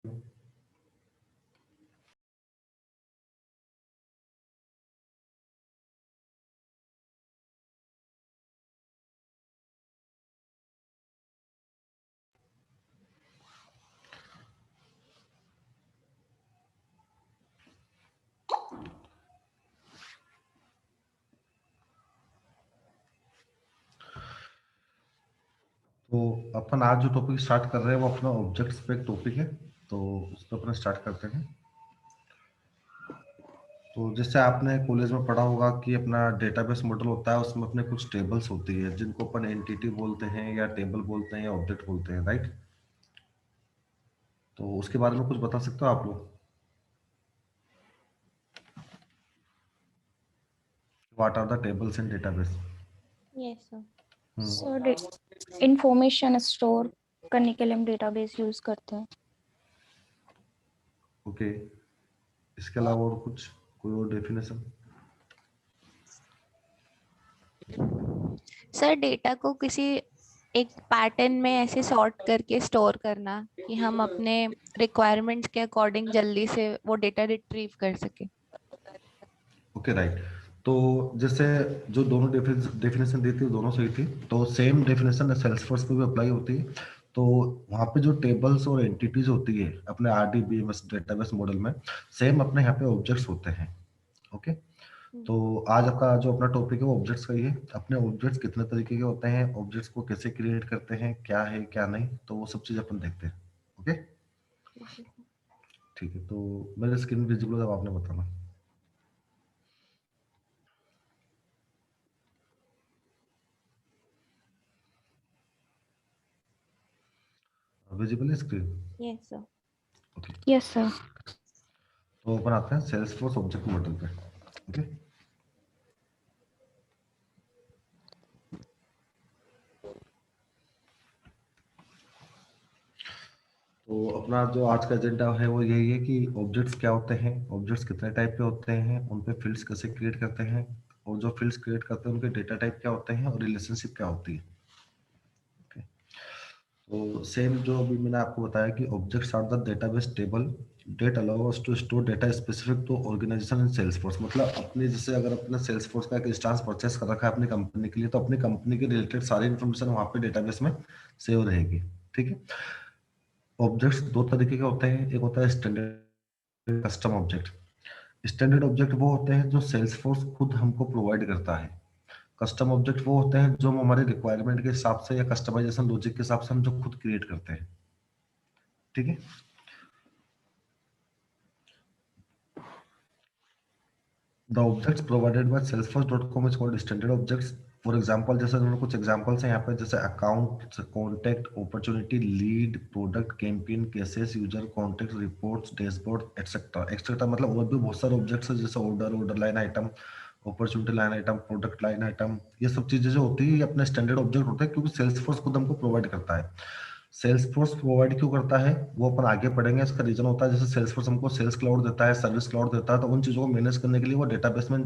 तो अपन आज जो टॉपिक स्टार्ट कर रहे हैं वो अपना ऑब्जेक्ट्स पे एक टॉपिक है, तो उस पर अपन स्टार्ट करते हैं। तो जैसे आपने कॉलेज में पढ़ा होगा कि अपना डेटाबेस मॉडल होता है, उसमें अपने कुछ टेबल्स होती है जिनको अपन एंटिटी बोलते हैं या टेबल बोलते हैं या ऑब्जेक्ट बोलते हैं, राइट? तो उसके बारे में कुछ बता सकते हो आप लोग? What are the tables in database? Yes sir. Hmm. Sir information store करने के लिए हम डेटाबेस यूज करते हैं। ओके, इसके अलावा और कुछ, कोई और डेफिनेशन? सर डेटा को किसी एक पैटर्न में ऐसे सॉर्ट करके स्टोर करना कि हम अपने रिक्वायरमेंट्स के अकॉर्डिंग जल्दी से वो डेटा रिट्रीव कर सके। Okay, right. तो जैसे जो दोनों डेफिनेशन दी थी वो दोनों सही थी, तो सेम डेफिनेशन सेल्सफोर्स पे भी अप्लाई होती है। तो वहाँ पे जो टेबल्स और एंटिटीज होती है अपने आरडीबीएमएस डेटाबेस मॉडल में, सेम अपने यहाँ पे ऑब्जेक्ट्स होते हैं। ओके, तो आज आपका जो अपना टॉपिक है वो ऑब्जेक्ट्स का ही है। अपने ऑब्जेक्ट्स कितने तरीके के होते हैं, ऑब्जेक्ट्स को कैसे क्रिएट करते हैं, क्या है क्या नहीं, तो वो सब चीज़ अपन देखते हैं। ओके, ठीक है। तो मेरे स्क्रीन विजिबल है, आपने बताना। विजिबल है screen? Yes sir. Okay, yes sir. तो अपन आते हैं सेल्सफोर्स ऑब्जेक्ट मॉडल पे। ओके, तो अपना जो आज का एजेंडा है वो यही है कि ऑब्जेक्ट्स क्या होते हैं, ऑब्जेक्ट्स कितने टाइप के होते हैं, उन पे फील्ड्स कैसे क्रिएट करते हैं, और जो फील्ड्स क्रिएट करते हैं उनके डेटा टाइप क्या होते हैं और रिलेशनशिप क्या होती है। ओके, तो सेम जो अभी मैंने आपको बताया कि objects are the database table that allow us to store data specific to organisation in Salesforce. मतलब अपने जैसे अगर अपने सेल्सफोर्स का एक इंस्टेंस परचेस कर रखा है अपनी कंपनी के लिए, तो अपनी कंपनी के रिलेटेड सारी इन्फॉर्मेशन वहाँ पे डेटाबेस में सेव रहेगी। ठीक है। ऑब्जेक्ट्स दो तरीके के होते हैं, एक होता है standard, custom object. Standard object वो होते हैं जो सेल्सफोर्स खुद हमको प्रोवाइड करता है। कस्टम ऑब्जेक्ट वो होते हैं जो हम हमारे रिक्वायरमेंट के हिसाब से या कस्टमाइजेशन लॉजिक के हिसाब से हम जो खुद क्रिएट करते हैं। ठीक है। The objects provided by salesforce.com is called standard objects. For example जैसे उन्होंने कुछ एग्जाम्पल्स हैं यहाँ पे, जैसे account, contact, opportunity, lead, product, campaign, cases, user, contact, reports, dashboard, etcetera etcetera. मतलब और भी बहुत सारे ऑब्जेक्ट्स हैं, जैसे order, order line item, opportunity line item, product line item. ये सब चीजें जो होती है ये अपने स्टैंडर्ड ऑब्जेक्ट होते हैं, क्योंकि सेल्सफोर्स खुद हमको प्रोवाइड करता है। सेल्सफोर्स प्रोवाइड क्यों करता है वो अपन आगे पढ़ेंगे। इसका रीजन होता है, जैसे सेल्सफोर्स हमको सेल्स क्लाउड देता है, सर्विस क्लाउड देता है, तो उन चीजों को मैनेज करने के लिए वो डेटाबेस में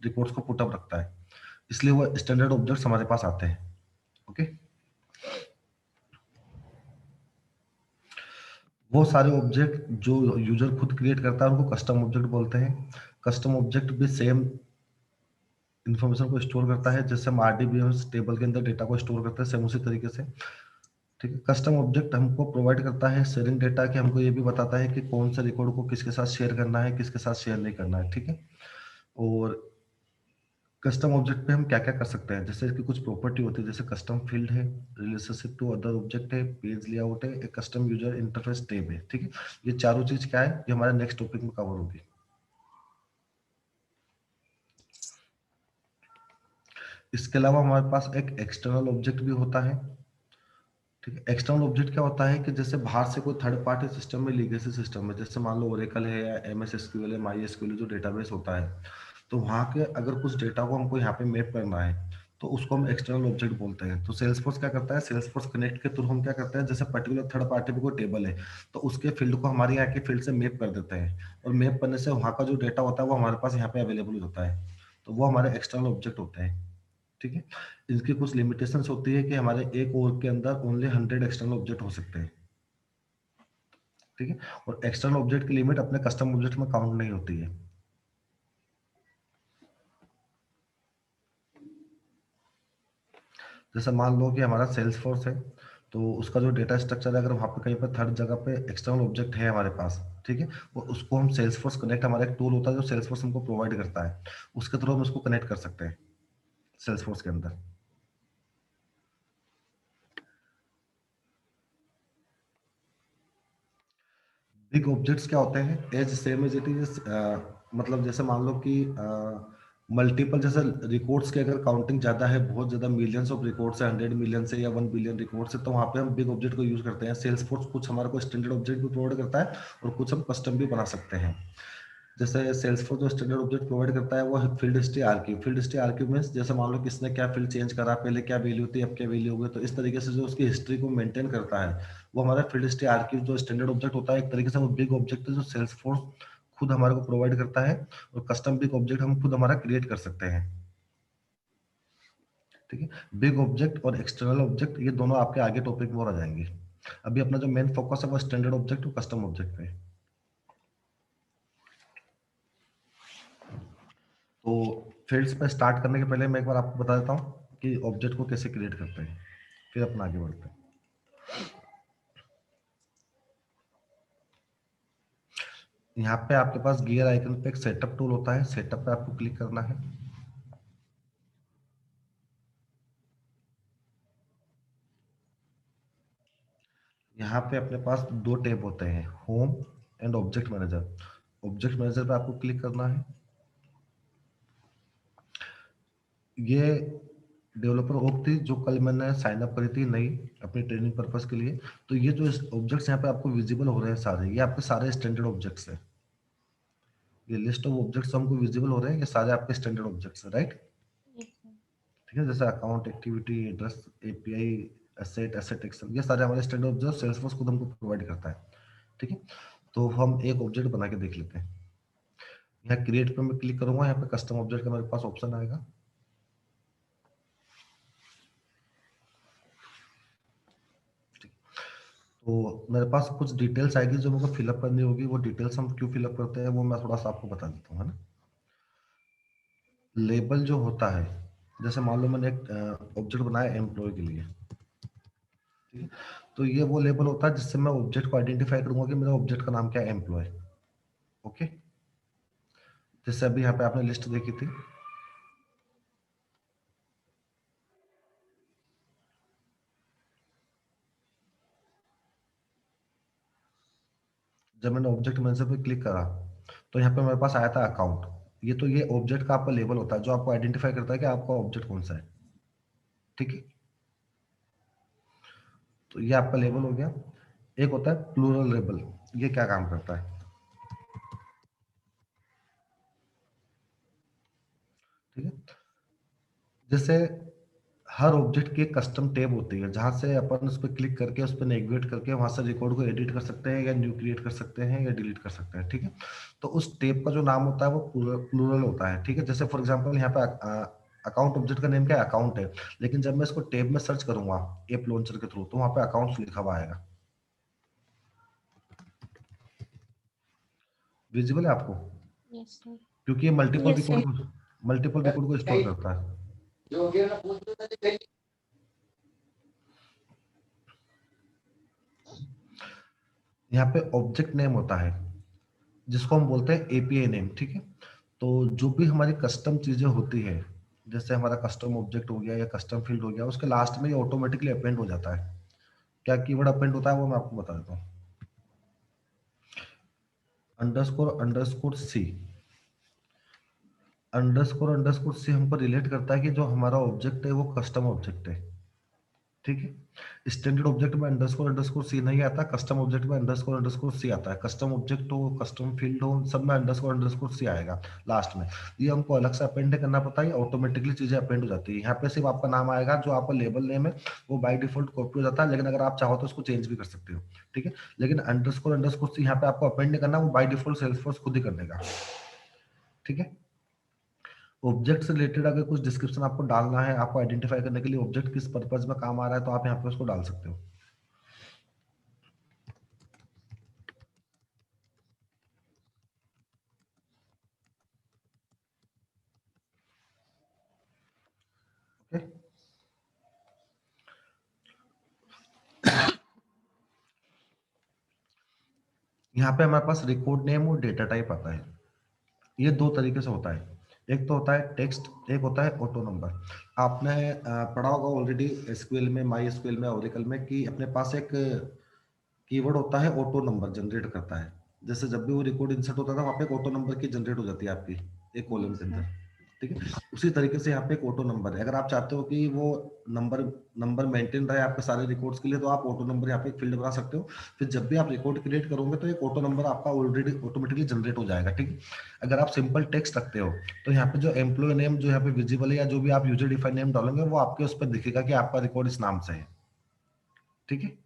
रिकॉर्ड्स को पुटअप रखता है, इसलिए वो स्टैंडर्ड ऑब्जेक्ट्स हमारे पास आते हैं। ओके, वो सारे ऑब्जेक्ट जो यूजर खुद क्रिएट करता है उनको कस्टम ऑब्जेक्ट बोलते हैं। कस्टम ऑब्जेक्ट भी सेम इन्फॉर्मेशन को स्टोर करता है, जैसे हम आरडीबीएमएस टेबल के अंदर डेटा को स्टोर करते हैं, सेम उसी तरीके से। ठीक है। कस्टम ऑब्जेक्ट हमको प्रोवाइड करता है शेयरिंग डेटा, कि हमको ये भी बताता है कि कौन सा रिकॉर्ड को किसके साथ शेयर करना है, किसके साथ शेयर नहीं करना है। ठीक है। और कस्टम ऑब्जेक्ट पे हम क्या क्या कर सकते हैं, जैसे इसकी कुछ प्रॉपर्टी होती है, जैसे कस्टम फील्ड है, रिलेशनशिप टू अदर ऑब्जेक्ट है, पेज लेआउट है, एक कस्टम यूजर इंटरफेस टैब है। ठीक है। ये चारों चीज क्या है, ये हमारे नेक्स्ट टॉपिक में कवर होगी। इसके अलावा हमारे पास एक एक्सटर्नल ऑब्जेक्ट भी होता है। ठीक है। एक्सटर्नल ऑब्जेक्ट क्या होता है कि जैसे बाहर से कोई थर्ड पार्टी सिस्टम में, लीगेसी सिस्टम में, जैसे मान लो ओरेकल है या एमएस एसक्यूएल है, माई एसक्यूएल जो डेटाबेस होता है, तो वहाँ के अगर कुछ डेटा को हमको यहाँ पे मैप करना है तो उसको हम एक्सटर्नल ऑब्जेक्ट बोलते हैं। तो सेल्सफोर्स क्या करता है, सेल्सफोर्स कनेक्ट के थ्रू हम क्या करते हैं, जैसे पर्टिकुलर थर्ड पार्टी पे कोई टेबल है तो उसके फील्ड को हमारे यहाँ के फील्ड से मैप कर देते हैं, और मैप करने से वहाँ का जो डेटा होता है वो हमारे पास यहाँ पे अवेलेबल होता है, तो वो हमारे एक्सटर्नल ऑब्जेक्ट होते हैं। ठीक है। इसकी कुछ लिमिटेशंस होती है कि हमारे एक ओर के अंदर ओनली 100 एक्सटर्नल ऑब्जेक्ट हो सकते हैं। ठीक है। और एक्सटर्नल ऑब्जेक्ट की लिमिट अपने कस्टम ऑब्जेक्ट में काउंट नहीं होती है। जैसे मान लो कि हमारा सेल्स फोर्स है, तो उसका जो डेटा स्ट्रक्चर है, अगर वहाँ पे कहीं पर थर्ड जगह पे एक्सटर्नल ऑब्जेक्ट है हमारे पास, ठीक है, वो उसको हम सेल्स फोर्स कनेक्ट, हमारा एक टूल होता है जो सेल्स फोर्स हमको प्रोवाइड करता है, उसके थ्रू हम उसको कनेक्ट कर सकते हैं सेल्स फोर्स के अंदर। बिग ऑब्जेक्ट्स क्या होते हैं? As same as it is, मतलब जैसे मान लो कि मल्टीपल, जैसे रिकॉर्ड्स की अगर काउंटिंग ज्यादा है, बहुत ज्यादा मिलियंस ऑफ रिकॉर्ड्स है, 100 मिलियन से या 1 बिलियन रिकॉर्ड्स है, तो वहाँ पे हम बिग ऑब्जेक्ट को यूज करते हैं। सेल्स फोर्स कुछ हमारे को स्टैंडर्ड ऑब्जेक्ट भी प्रोवाइड करता है और कुछ हम कस्टम भी बना सकते हैं। जैसे सेल्सफोर्स जो स्टैंडर्ड ऑब्जेक्ट प्रोवाइड करता है वो है field history archive. Field history archive means जैसे मान लो किसने क्या फील्ड चेंज करा, पहले क्या वैल्यू थी, अब क्या वैल्यू हो गई, तो इस तरीके से जो उसकी हिस्ट्री को मेंटेन करता है वो हमारा फील्ड हिस्ट्री आर्काइव जो स्टैंडर्ड ऑब्जेक्ट होता है। एक तरीके से वो बिग ऑब्जेक्ट है जो सेल्सफोर्स खुद हमारे को प्रोवाइड करता है, और कस्टम बिग ऑब्जेक्ट हम खुद हमारा क्रिएट कर सकते हैं। ठीक है। बिग ऑब्जेक्ट और एक्सटर्नल ऑब्जेक्ट ये दोनों आपके आगे टॉपिक में और आ जाएंगे। अभी अपना जो मेन फोकस है वो स्टैंडर्ड ऑब्जेक्ट और कस्टम ऑब्जेक्ट पे है। तो फील्ड्स पे स्टार्ट करने के पहले मैं एक बार आपको बता देता हूँ कि ऑब्जेक्ट को कैसे क्रिएट करते हैं, फिर अपना आगे बढ़ते हैं। यहाँ पे आपके पास गियर आइकन पे एक सेटअप टूल होता है, सेटअप पे आपको क्लिक करना है। यहाँ पे अपने पास दो टैब होते हैं, home and object manager. Object manager पे आपको क्लिक करना है। ये डेवलपर ओक थी जो कल मैंने साइन अप करी थी नई अपनी ट्रेनिंग पर्पस के लिए। तो ये जो ऑब्जेक्ट्स यहाँ पे आपको विजिबल हो रहे हैं सारे, ये आपके सारे स्टैंडर्ड ऑब्जेक्ट्स हैं। ये लिस्ट ऑफ ऑब्जेक्ट्स हमको विजिबल हो रहे हैं, ये सारे आपके स्टैंडर्ड ऑब्जेक्ट्स हैं, राइट? ठीक है। जैसे account, activity, address, API, asset, asset excel, ये सारे हमारे स्टैंडर्ड ऑब्जेक्ट सेल्सफोर्स खुद हमको प्रोवाइड करता है। ठीक है। तो हम एक ऑब्जेक्ट बना के देख लेते हैं। यहाँ क्रिएट पे मैं क्लिक करूंगा, यहाँ पे कस्टम ऑब्जेक्ट का मेरे पास ऑप्शन आएगा। तो मेरे पास कुछ डिटेल्स आएगी जो मुझे फिलअप करनी होगी। वो डिटेल्स हम क्यों फिलअप करते हैं वो मैं थोड़ा सा आपको बता देता हूँ, है ना। लेबल जो होता है, जैसे मान लो मैंने एक ऑब्जेक्ट बनाया एम्प्लॉय के लिए, ठीक है, तो ये वो लेबल होता है जिससे मैं ऑब्जेक्ट को आइडेंटिफाई करूंगा कि मेरा ऑब्जेक्ट का नाम क्या है, एम्प्लॉय। ओके। जैसे अभी यहाँ पे आपने लिस्ट देखी थी, जब मैंने ऑब्जेक्ट मैनेजर पे क्लिक करा तो यहाँ पे मेरे पास आया था अकाउंट। ये तो ये ऑब्जेक्ट का आपका लेबल होता है जो आपको आइडेंटिफाई करता है कि आपका ऑब्जेक्ट कौन सा है। ठीक है। तो ये आपका लेबल हो गया। एक होता है प्लूरल लेबल, ये क्या काम करता है? ठीक है। जैसे हर ऑब्जेक्ट की एक कस्टम टैब होती है जहां से अपन उस पर क्लिक करके उस पर नेविगेट करके वहां से रिकॉर्ड को एडिट कर सकते हैं या न्यू क्रिएट कर सकते हैं या डिलीट कर सकते हैं। ठीक है। तो उस टैब का जो नाम होता है वो प्लूरल होता है। ठीक है। जैसे फॉर एग्जांपल यहाँ पे अकाउंट ऑब्जेक्ट का नेम क्या है, अकाउंट है, लेकिन जब मैं इसको टैब में सर्च करूंगा ऐप लॉन्चर के थ्रू तो वहां पे अकाउंट्स लिखा हुआ आएगा। विजिबल है आपको? Yes sir. क्योंकि ये मल्टीपल Yes, sir. रिकॉर्ड को स्टोर करता है। यहाँ पे ऑब्जेक्ट नेम होता है जिसको हम बोलते हैं एपीआई नेम। ठीक है। तो जो भी हमारी कस्टम चीजें होती है, जैसे हमारा कस्टम ऑब्जेक्ट हो गया या कस्टम फील्ड हो गया, उसके लास्ट में ये ऑटोमेटिकली अपेंड हो जाता है। क्या कीवर्ड अपेंड होता है वो मैं आपको बता देता हूँ। अंडरस्कोर सी। अंडरस्कोर सी हमको रिलेट करता है कि जो हमारा ऑब्जेक्ट है वो कस्टम ऑब्जेक्ट है। ठीक है। स्टैंडर्ड ऑब्जेक्ट में अंडरस्कोर सी नहीं आता, कस्टम ऑब्जेक्ट में अंडरस्कोर सी आता है। कस्टम ऑब्जेक्ट हो, कस्टम फील्ड हो, सब में अंडरस्कोर सी आएगा लास्ट में। ये हमको अलग से अपेंड करना पड़ता है, ऑटोमेटिकली चीजें अपेंड हो जाती है। यहाँ पे सिर्फ आपका नाम आएगा, जो आपका लेबल नेम है वो बाय डिफॉल्ट कॉपी हो जाता है, लेकिन अगर आप चाहो तो उसको चेंज भी कर सकते हो। ठीक है। लेकिन अंडरस्कोर सी यहाँ पे आपको अपेंड नहीं करना, वो बाय डिफॉल्ट सेल्सफोर्स खुद ही कर देगा। ठीक है। ऑब्जेक्ट से रिलेटेड अगर कुछ डिस्क्रिप्शन आपको डालना है, आपको आइडेंटिफाई करने के लिए ऑब्जेक्ट किस पर्पज में काम आ रहा है, तो आप यहाँ पे उसको डाल सकते हो। यहाँ पे हमारे पास रिकॉर्ड नेम और डेटा टाइप आता है। ये दो तरीके से होता है, एक तो होता है टेक्स्ट, एक होता है ऑटो नंबर। आपने पढ़ा होगा ऑलरेडी एसक्यूएल में, माई एसक्यूएल में, ओरेकल में, कि अपने पास एक कीवर्ड होता है ऑटो नंबर जनरेट करता है। जैसे जब भी वो रिकॉर्ड इंसर्ट होता था वहाँ पे एक ऑटो नंबर की जनरेट हो जाती है आपकी एक कॉलम के अंदर, ठीक है। उसी तरीके से यहाँ पे एक ऑटो नंबर है। अगर आप चाहते हो कि वो नंबर नंबर मेंटेन रहे आपके सारे रिकॉर्ड्स के लिए, तो आप ऑटो नंबर यहाँ पे एक फील्ड बना सकते हो। फिर जब भी आप रिकॉर्ड क्रिएट करोगे तो एक ऑटो नंबर आपका ऑलरेडी ऑटोमेटिकली जनरेट हो जाएगा, ठीक है। अगर आप सिंपल टेक्स्ट रखते हो तो यहाँ पे जो एम्प्लॉय नेम जो यहाँ पे विजिबल है, या जो भी आप यूजर डिफाइंड नेम डालेंगे वो आपके उस पर दिखेगा कि आपका रिकॉर्ड इस नाम से है, ठीक है।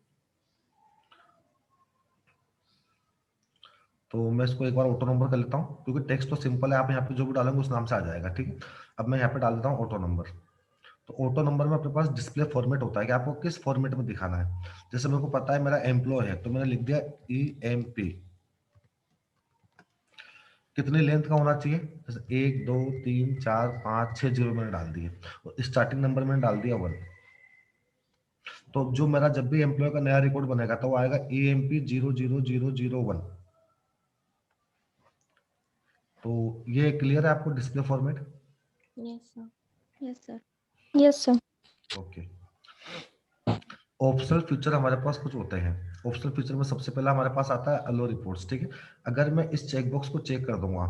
तो मैं इसको एक बार ऑटो नंबर कर लेता हूँ, क्योंकि टेक्स्ट तो सिंपल है, आप यहाँ पे जो भी डालेंगे उस नाम से आ जाएगा, ठीक है। अब मैं यहाँ पे डाल देता हूँ ऑटो नंबर। तो ऑटो नंबर में अपने पास डिस्प्ले फॉर्मेट होता है कि आपको किस फॉर्मेट में दिखाना है। जैसे मेरे को पता है मेरा एम्प्लॉय है, तो मैंने लिख दिया EMP। कितनी लेंथ का होना चाहिए, जैसे 1 2 3 4 5 6 जीरो मैंने डाल दिए, और स्टार्टिंग नंबर मैंने डाल दिया 1। तो जो मेरा जब भी एम्प्लॉय का नया रिकॉर्ड बनेगा तो वो आएगा EMP 00001। तो ये क्लियर है आपको display format? Yes sir. Yes, sir. Yes, sir. Okay. Optional feature हमारे पास कुछ होते हैं। ऑप्शनल फीचर में सबसे पहला हमारे पास आता है अलो रिपोर्ट्स, ठीक है। अगर मैं इस चेकबॉक्स को चेक कर दूंगा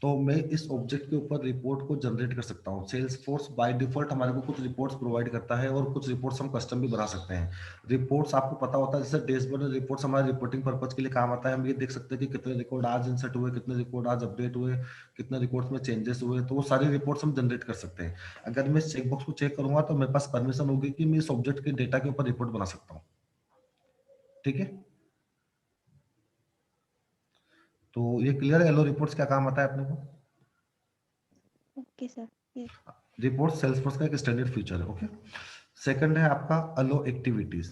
तो मैं इस ऑब्जेक्ट के ऊपर रिपोर्ट को जनरेट कर सकता हूँ। सेल्सफोर्स बाय डिफॉल्ट हमारे को कुछ रिपोर्ट्स प्रोवाइड करता है, और कुछ रिपोर्ट्स हम कस्टम भी बना सकते हैं। रिपोर्ट्स आपको पता होता है, जैसे डैशबोर्ड रिपोर्ट्स हमारे रिपोर्टिंग पर्पज के लिए काम आता है। हम ये देख सकते हैं कि कितने रिकॉर्ड आज इंसर्ट हुए, कितने रिकॉर्ड आज अपडेट हुए, कितने रिकॉर्ड्स में चेंजेस हुए, तो वो सारी रिपोर्ट्स हम जनरेट कर सकते हैं। अगर मैं इस चेकबॉक्स को चेक करूंगा तो मेरे पास परमिशन होगी कि मैं इस ऑब्जेक्ट के डेटा के ऊपर रिपोर्ट बना सकता हूँ, ठीक है। तो ये क्लियर है एलो रिपोर्ट्स क्या काम आता है अपने को? Okay, sir. Yes. Report Salesforce का एक स्टैंडर्ड फीचर है, ओके। सेकंड है आपका अलो एक्टिविटीज।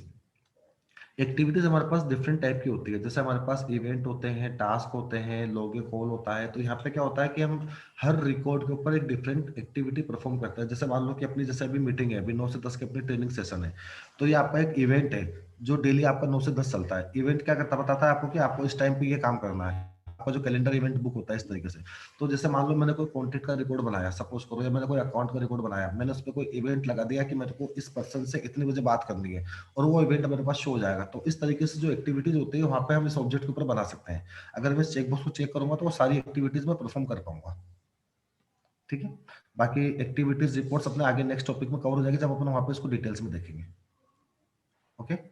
एक्टिविटीज हमारे पास डिफरेंट टाइप की होती है। जैसे हमारे पास इवेंट होते हैं, टास्क होते हैं, लॉगिन कॉल होता है। तो यहाँ पे क्या होता है कि हम हर रिकॉर्ड के ऊपर एक डिफरेंट एक्टिविटी परफॉर्म करते हैं। जैसे मान लो कि अपनी जैसे अभी मीटिंग है, अभी 9 से 10 की अपनी ट्रेनिंग सेशन है, तो ये आपका एक इवेंट है जो डेली आपका 9 से 10 चलता है। इवेंट क्या करता बताता है आपको कि आपको इस टाइम पे ये काम करना है। आपका जो कैलेंडर इवेंट बुक होता है इस तरीके से। तो जैसे मान लो मैंने कोई कॉन्टेक्ट का रिकॉर्ड बनाया, सपोज करो, या मैंने कोई अकाउंट का रिकॉर्ड बनाया, मैंने उस पर कोई इवेंट लगा दिया कि मेरे को इस पर्सन से इतने बजे बात करनी है, और वो इवेंट मेरे पास शो हो जाएगा। तो इस तरीके से जो एक्टिविटीज होती है वहां पे हम इस ऑब्जेक्ट के ऊपर बना सकते हैं। अगर मैं इस चेकबॉक्स को चेक करूंगा तो वो सारी एक्टिविटीज में परफॉर्म कर पाऊंगा, ठीक है। बाकी एक्टिविटीज रिपोर्ट्स अपने आगे नेक्स्ट टॉपिक में कवर हो जाएगी जब अपन वहां पे इसको डिटेल्स में देखेंगे, ओके।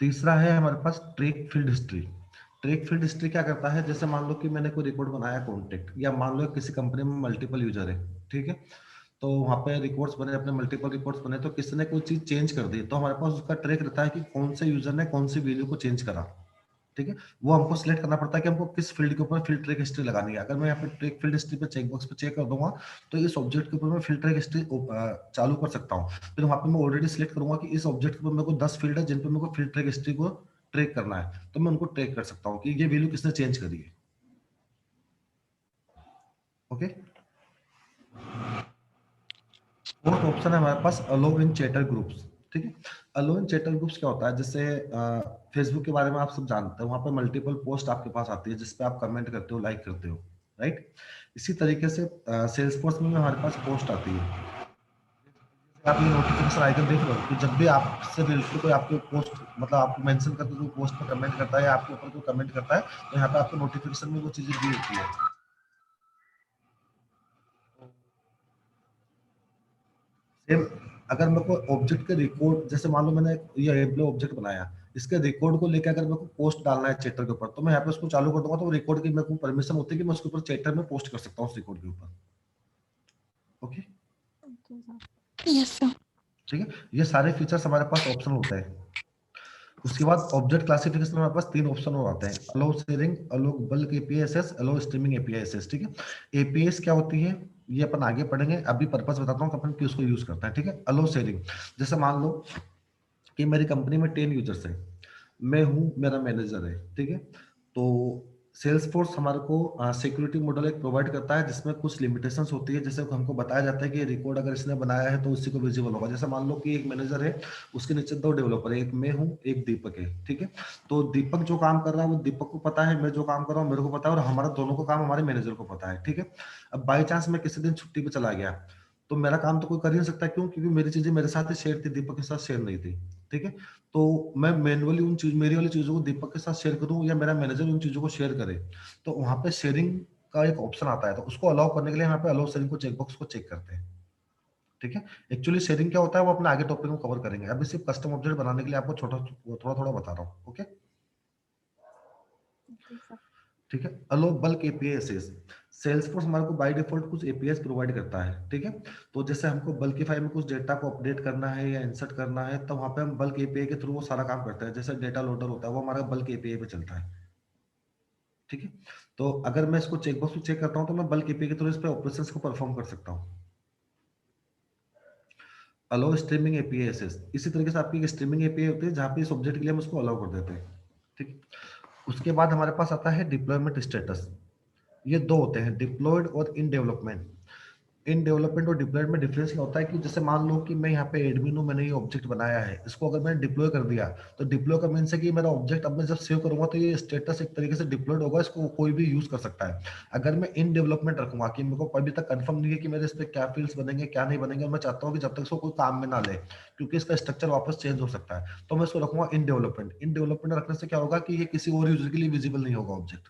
तीसरा है हमारे पास track field history. Track field history क्या करता है, जैसे मान लो कि मैंने कोई रिकॉर्ड बनाया कॉन्टेक्ट, या मान लो किसी कंपनी में मल्टीपल यूजर है, ठीक है। तो वहाँ पे रिकॉर्ड्स बने, अपने मल्टीपल रिकॉर्ड्स बने, तो किसी ने कोई चीज चेंज कर दी, तो हमारे पास उसका ट्रैक रहता है कि कौन से यूजर ने कौन सी वैल्यू को चेंज करा, ठीक है। वो हमको सिलेक्ट करना पड़ता है कि हमको किस फील्ड के ऊपर फील्ड ट्रैक हिस्ट्री लगानी है। अगर मैं यहाँ पे ट्रैक फील्ड हिस्ट्री पे चेक बॉक्स पे चेक कर दूंगा तो इस ऑब्जेक्ट के ऊपर मैं फील्ड ट्रैक हिस्ट्री चालू कर सकता हूँ। फिर वहाँ पे मैं ऑलरेडी सिलेक्ट करूंगा कि इस ऑब्जेक्ट के ऊपर मेरे को 10 फील्ड है जिन पे मेरे को फील्ड ट्रैक हिस्ट्री को ट्रैक करना है, तो मैं उनको ट्रैक कर सकता हूँ कि ये वैल्यू किसने चेंज करी है, ओके। फोर्थ ऑप्शन है हमारे पास अलो इन चैटर ग्रुप्स, ठीक है। अलो इन चैटर ग्रुप्स क्या होता है, जैसे फेसबुक के बारे में आप सब जानते हैं, वहां पर मल्टीपल पोस्ट आपके पास आती है जिसपे आप कमेंट करते हो, लाइक करते हो, राइट। इसी तरीके से सेल्सफोर्स में हमारे पास पोस्ट आती है। आप ये नोटिफिकेशन आइकन देख रहे हो कि जब भी आपसे रिलेटेड कोई आपके पोस्ट, मतलब आपको मेंशन करके कोई पोस्ट पर कमेंट करता है या आपके ऊपर कोई कमेंट करता है, तो यहाँ पे आपको नोटिफिकेशन में वो चीजें दी होती है। सेम अगर मेरे को ऑब्जेक्ट के रिकॉर्ड, जैसे मान लो मैंने ये एम्प्लॉय ऑब्जेक्ट बनाया, इसके रिकॉर्ड को लेकर अगर मेरे को पोस्ट डालना है चैटर के ऊपर, तो मैं यहाँ पे उसको चालू कर दूंगा, तो रिकॉर्ड की मेरे को परमिशन होती है कि मैं उसके ऊपर चैटर में पोस्ट कर सकता हूँ उस रिकॉर्ड के ऊपर, ओके। Yes, sir. ठीक है, ये सारे फीचर्स हमारे पास ऑप्शन होते हैं। उसके बाद ऑब्जेक्ट क्लासिफिकेशन में हमारे पास 3 ऑप्शन और आते हैं, अलो शेयरिंग, अलो बल्क एपीआईएसएस, अलो स्ट्रीमिंग एपीआईएसएस, ठीक है। एपीएस क्या होती है ये अपन आगे पढ़ेंगे, अभी पर्पस बताता हूँ कि अपन किसको यूज करता है, ठीक है। अलो शेयरिंग, जैसे मान लो कि मेरी कंपनी में 10 यूजर्स है, मैं हूँ, मेरा मैनेजर है, ठीक है। तो सेल्स फोर्स हमारे को सिक्योरिटी मॉडल एक प्रोवाइड करता है जिसमें कुछ लिमिटेशंस होती है। जैसे हमको बताया जाता है कि रिकॉर्ड अगर इसने बनाया है तो उसी को विजिबल होगा। जैसे मान लो कि एक मैनेजर है, उसके नीचे 2 डेवलपर है, एक मैं हूँ, एक दीपक है, ठीक है। तो दीपक जो काम कर रहा है वो दीपक को पता है, मैं जो काम कर रहा हूँ मेरे को पता है, और हमारा दोनों को काम हमारे मैनेजर को पता है, ठीक है। अब बाई चांस मैं किसी दिन छुट्टी पे चला गया, तो मेरा काम तो कोई कर ही नहीं सकता, क्यों? क्योंकि मेरी चीजें मेरे साथ ही शेयर थी, दीपक के साथ शेयर नहीं थी, ठीक है। तो मैं मैनुअली उन चीज, मेरी वाली चीजों को दीपक के साथ शेयर करूं या मेरा मैनेजर उन चीजों को शेयर करे, तो वहां पे शेयरिंग का एक ऑप्शन आता है, तो उसको अलाउ करने के लिए यहाँ पे अलाउ शेयरिंग को चेकबॉक्स को चेक करते हैं, ठीक है। एक्चुअली शेयरिंग क्या होता है वो अपने आगे टॉपिक में कवर करेंगे, अभी सिर्फ कस्टम ऑब्जेक्ट बनाने के लिए आपको छोटा थोड़ा थोड़ा बता रहा हूँ, ओके। ठीक है। अलो बल्क एपीआई एक्सेस, सेल्सफोर्स हमारे को बाय डिफॉल्ट कुछ एपीआई प्रोवाइड करता है, ठीक है। तो जैसे हमको बल्किफाई में कुछ डेटा को अपडेट करना है या इंसर्ट करना है, तो वहां पे हम बल्क एपीआई के थ्रू वो सारा काम करते हैं। जैसे डेटा लोडर होता है वो हमारा बल्क एपीआई पे चलता है, ठीक है। तो अगर मैं इसको चेकबॉक्स में चेक करता हूँ तो मैं बल्क एपीआई के थ्रू इस पे ऑपरेशंस को परफॉर्म कर सकता हूँ। अलो स्ट्रीमिंग एपीआई एक्सेस, इसी तरीके से आपकी एक स्ट्रीमिंग एपीआई होती है जहाँ पे इस ऑब्जेक्ट के लिए हम उसको अलाउ कर देते हैं, ठीक है। उसके बाद हमारे पास आता है डिप्लॉयमेंट स्टेटस। ये दो होते हैं, डिप्लॉयड और इन डेवलपमेंट। इन डेवलपमेंट और डिप्लॉयड में डिफरेंस क्या होता है कि जैसे मान लो कि मैं यहाँ पे एडमिन हूँ, मैंने ये ऑब्जेक्ट बनाया है, इसको अगर मैंने डिप्लॉय कर दिया, तो डिप्लॉय का मीन्स है कि मेरा ऑब्जेक्ट अब मैं जब सेव करूंगा तो ये स्टेटस एक तरीके से डिप्लॉयड होगा, इसको कोई भी यूज कर सकता है। अगर मैं इन डेवलपमेंट रखूंगा कि मेरे को अभी तक कंफर्म नहीं है कि मेरे इस पे क्या फील्ड्स बनेंगे क्या नहीं बनेंगे, और मैं चाहता हूँ कि जब तक इसको कोई काम में ना ले, क्योंकि इसका स्ट्रक्चर वापस चेंज हो सकता है, तो मैं इसको रखूंगा इन डेवलपमेंट। इन डेवलपमेंट रखने से क्या होगा कि ये किसी और यूजर के लिए विजिबल नहीं होगा ऑब्जेक्ट,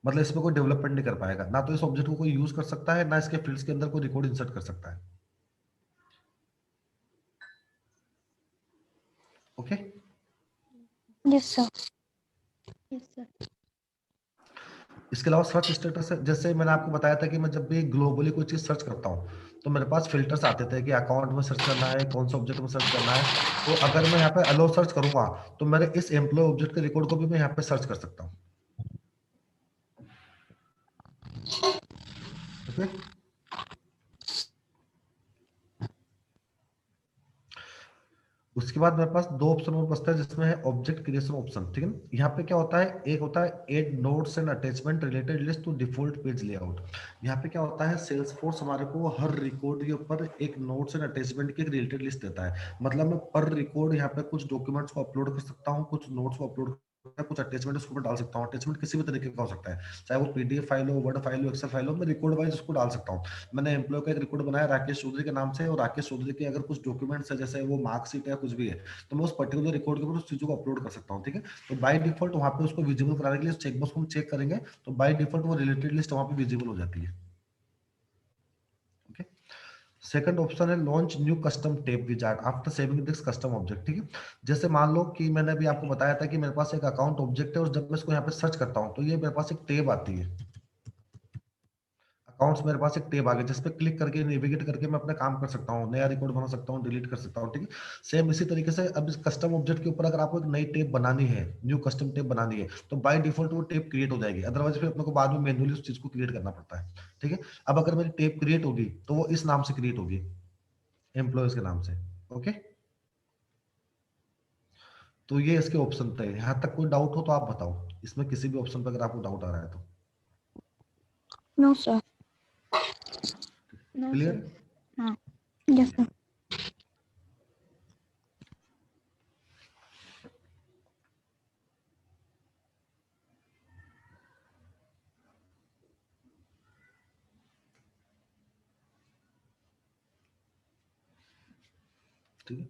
मतलब इसमें कोई डेवलपमेंट नहीं कर पाएगा, ना तो इस ऑब्जेक्ट को कोई यूज कर सकता है, ना इसके फील्ड्स के अंदर कोई रिकॉर्ड इंसर्ट कर सकता है, ओके। Yes, sir. इसके अलावा सर्च स्टेटस है, जैसे मैंने आपको बताया था कि मैं जब भी ग्लोबली कोई चीज सर्च करता हूँ तो मेरे पास फिल्टर्स आते थे कि अकाउंट में सर्च करना है, कौन सा ऑब्जेक्ट में सर्च करना है। तो अगर मैं यहाँ पे अलो सर्च करूंगा तो मेरे इस एम्प्लॉय ऑब्जेक्ट के रिकॉर्ड को भी मैं यहाँ पे सर्च कर सकता हूँ, ओके। उसके बाद मेरे पास दो ऑप्शन और बचता है जिसमें है ऑब्जेक्ट क्रिएशन ऑप्शन, ठीक है ना। यहाँ पे क्या होता है, एक होता है add notes and attachment related list to default page layout. यहाँ पे क्या होता है, सेल्सफोर्स हमारे को हर रिकॉर्ड के ऊपर एक नोट्स एंड अटैचमेंट की एक रिलेटेड लिस्ट देता है। मतलब मैं पर रिकॉर्ड यहाँ पे कुछ डॉक्यूमेंट्स को अपलोड कर सकता हूँ, कुछ नोट्स को अपलोड, कुछ अटैचमेंट उसके ऊपर डाल सकता हूँ। अटैचमेंट किसी भी तरीके का हो सकता है, चाहे वो पीडीएफ फाइल हो, वर्ड फाइल हो, एक्सेल फाइल हो, मैं रिकॉर्ड वाइज उसको डाल सकता हूँ। मैंने एम्प्लॉय का एक रिकॉर्ड बनाया राकेश चौधरी के नाम से, और राकेश चौधरी के अगर कुछ डॉक्यूमेंट्स है जैसे वो मार्कशीट या कुछ भी है, तो मैं उस पर्टिकुलर रिकॉर्ड के ऊपर उस चीजों को अपलोड कर सकता हूँ, ठीक है। तो बाय डिफॉल्ट वहां पे उसको विजिबल कराने के लिए चेकबॉक्स को हम चेक करेंगे, तो बाय डिफॉल्ट वो रिलेटेड लिस्ट वहां पे विजिबल हो जाती है, ओके। सेकंड ऑप्शन है launch new custom tape wizard after saving this custom object, ठीक है। जैसे मान लो कि मैंने अभी आपको बताया था कि मेरे पास एक अकाउंट ऑब्जेक्ट है, और जब मैं इसको यहाँ पे सर्च करता हूँ तो ये मेरे पास एक टेब आती है, अकाउंट्स, मेरे पास एक टेब आ गया जिस पे क्लिक करके नेविगेट करके मैं अपना काम कर सकता हूँ, नया रिकॉर्ड बना सकता हूँ, डिलीट कर सकता हूँ, ठीक है। सेम इसी तरीके से अब इस कस्टम ऑब्जेक्ट के ऊपर अगर आपको एक नई टेब बनानी है, न्यू कस्टम टेब बनानी है, तो बाय डिफॉल्ट वो टेब क्रिएट हो जाएगी, अदरवाइज फिर अपने को बाद में मैन्युअली उस चीज को क्रिएट करना पड़ता है, ठीक है। अब अगर मेरी टेब क्रिएट होगी तो वो इस नाम से क्रिएट होगी, एम्प्लॉयज के नाम से, ओके। तो ये इसके ऑप्शन थे। यहाँ तक कोई डाउट हो तो आप बताओ, इसमें किसी भी ऑप्शन पर अगर आपको डाउट आ रहा है तो। No, sir. No, clear? sir. हाँ. Yes, sir. ठीक है।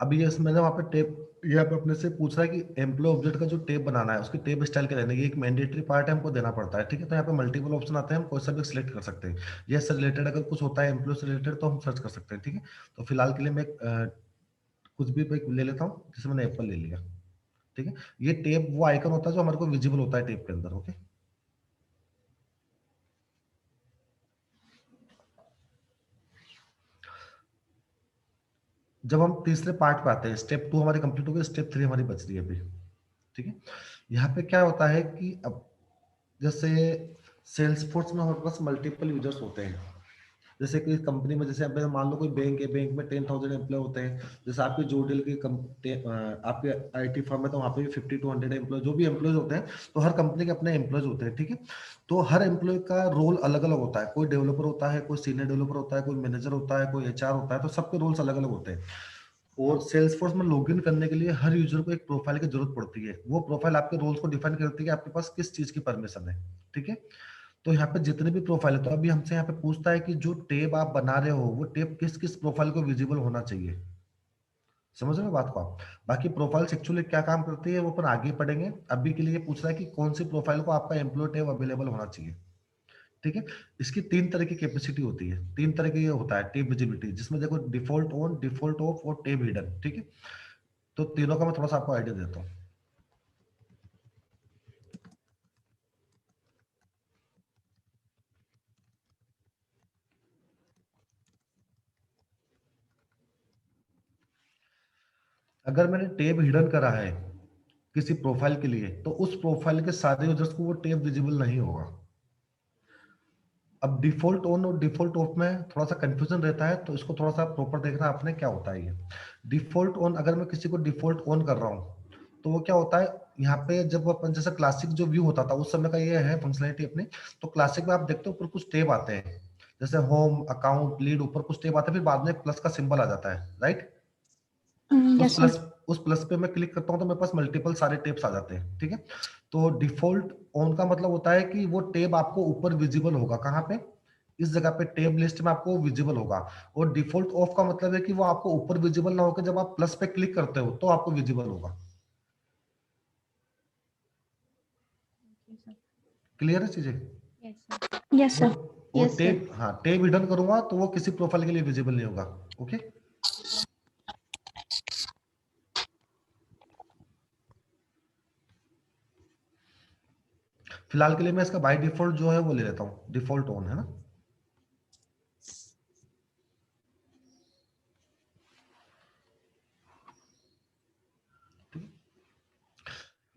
अभी ये मैंने वहाँ पे टेप, यहाँ पे अपने से पूछ रहा है कि एम्प्लॉय ऑब्जेक्ट का जो टेप बनाना है उसकी टेप स्टाइल क्या रहना है, ये एक मैंडेटरी पार्ट है, हमको देना पड़ता है, ठीक है। तो यहाँ पे मल्टीपल ऑप्शन आते हैं, हम कोई सा भी सिलेक्ट कर सकते हैं। ये से रिलेटेड अगर कुछ होता है एम्प्लॉय से रिलेटेड तो हम सर्च कर सकते हैं, ठीक है। तो फिलहाल के लिए मैं कुछ भी एक ले लेता हूँ, जैसे मैंने एप्पल ले लिया, ठीक है। ये टेप वो आइकन होता है जो हमारे को विजिबल होता है टेप के अंदर, ओके। जब हम तीसरे पार्ट पे आते हैं, स्टेप 2 हमारी कंप्लीट हो गई, स्टेप 3 हमारी बच रही है अभी, ठीक है। यहाँ पे क्या होता है कि अब जैसे सेल्सफोर्स में हमारे पास मल्टीपल यूजर्स होते हैं, जैसे कि कंपनी में, जैसे आप मान लो कोई बैंक है, बैंक में 10,000 एम्प्लॉय होते हैं, जैसे आपकी जोडिल की आपके आईटी फर्म है तो वहाँ पे भी 50 to 100 एम्प्लॉय, जो भी एम्प्लॉयज होते हैं, तो हर कंपनी के अपने एम्प्लॉयज होते हैं, ठीक है। तो हर एम्प्लॉय का रोल अलग अलग होता है, कोई डेवलपर होता है, कोई सीनियर डेवलपर होता है, कोई मैनेजर होता है, कोई एचआर होता है, तो सबके रोल्स अलग अलग होते हैं। और सेल्सफोर्स में लॉगिन करने के लिए हर यूजर को एक प्रोफाइल की जरूरत पड़ती है। वो प्रोफाइल आपके रोल्स को डिफाइन करती है कि आपके पास किस चीज की परमिशन है, ठीक है। तो यहाँ पे जितने भी प्रोफाइल है, तो अभी हमसे यहाँ पे पूछता है कि जो टेब आप बना रहे हो वो टेब किस किस प्रोफाइल को विजिबल होना चाहिए। समझ रहे हो बात को आप? बाकी प्रोफाइल्स एक्चुअली क्या काम करती है वो अपन आगे पढ़ेंगे। अभी के लिए पूछ रहा है कि कौन सी प्रोफाइल को आपका एम्प्लॉय टेब अवेलेबल होना चाहिए, ठीक है। इसकी 3 तरह की कैपेसिटी होती है, 3 तरह की ये होता है टेब विजिबिलिटी, जिसमें देखो डिफॉल्ट ऑन, डिफॉल्ट ऑफ और टेब हिडन, ठीक है। तो तीनों का मैं थोड़ा सा आपको आइडिया देता हूँ। अगर मैंने टेब हिडन करा है किसी प्रोफाइल के लिए, तो उस प्रोफाइल के सारे यूजर्स को वो टेब विजिबल नहीं होगा। अब डिफॉल्ट ऑन और डिफॉल्ट ऑफ में थोड़ा सा कंफ्यूजन रहता है, तो इसको थोड़ा सा प्रॉपर देखना आपने क्या होता है ये। डिफॉल्ट ऑन, अगर मैं किसी को डिफॉल्ट ऑन कर रहा हूँ तो वो क्या होता है, यहाँ पे जब अपन जैसे क्लासिक जो व्यू होता था उस समय का ये है फंक्शनलिटी अपनी। तो क्लासिक में आप देखते हो ऊपर कुछ टेब आते हैं, जैसे होम, अकाउंट, लीड, ऊपर कुछ टेब आते हैं, फिर बाद में प्लस का सिंबल आ जाता है, राइट। उस Yes, sir. प्लस उस प्लस पे मैं क्लिक करता हूँ तो मेरे पास मल्टीपल सारे टेप्स आ जाते हैं, ठीक है। तो डिफॉल्ट ऑन का मतलब होता है कि वो टेब आपको ऊपर विजिबल होगा, कहाँ पे, इस जगह पे टेब लिस्ट में आपको विजिबल होगा। और डिफॉल्ट ऑफ का मतलब है कि वो आपको ऊपर विजिबल ना होकर जब आप प्लस पे क्लिक करते हो तो आपको विजिबल होगा। क्लियर है चीजें? Yes, वो sir. वो यस सर। टेब, हाँ, टेब हिडन करूंगा तो वो किसी प्रोफाइल के लिए विजिबल नहीं होगा। ओके, फिलहाल के लिए मैं इसका बाय डिफॉल्ट जो है वो ले लेता हूँ, डिफॉल्ट ऑन है ना।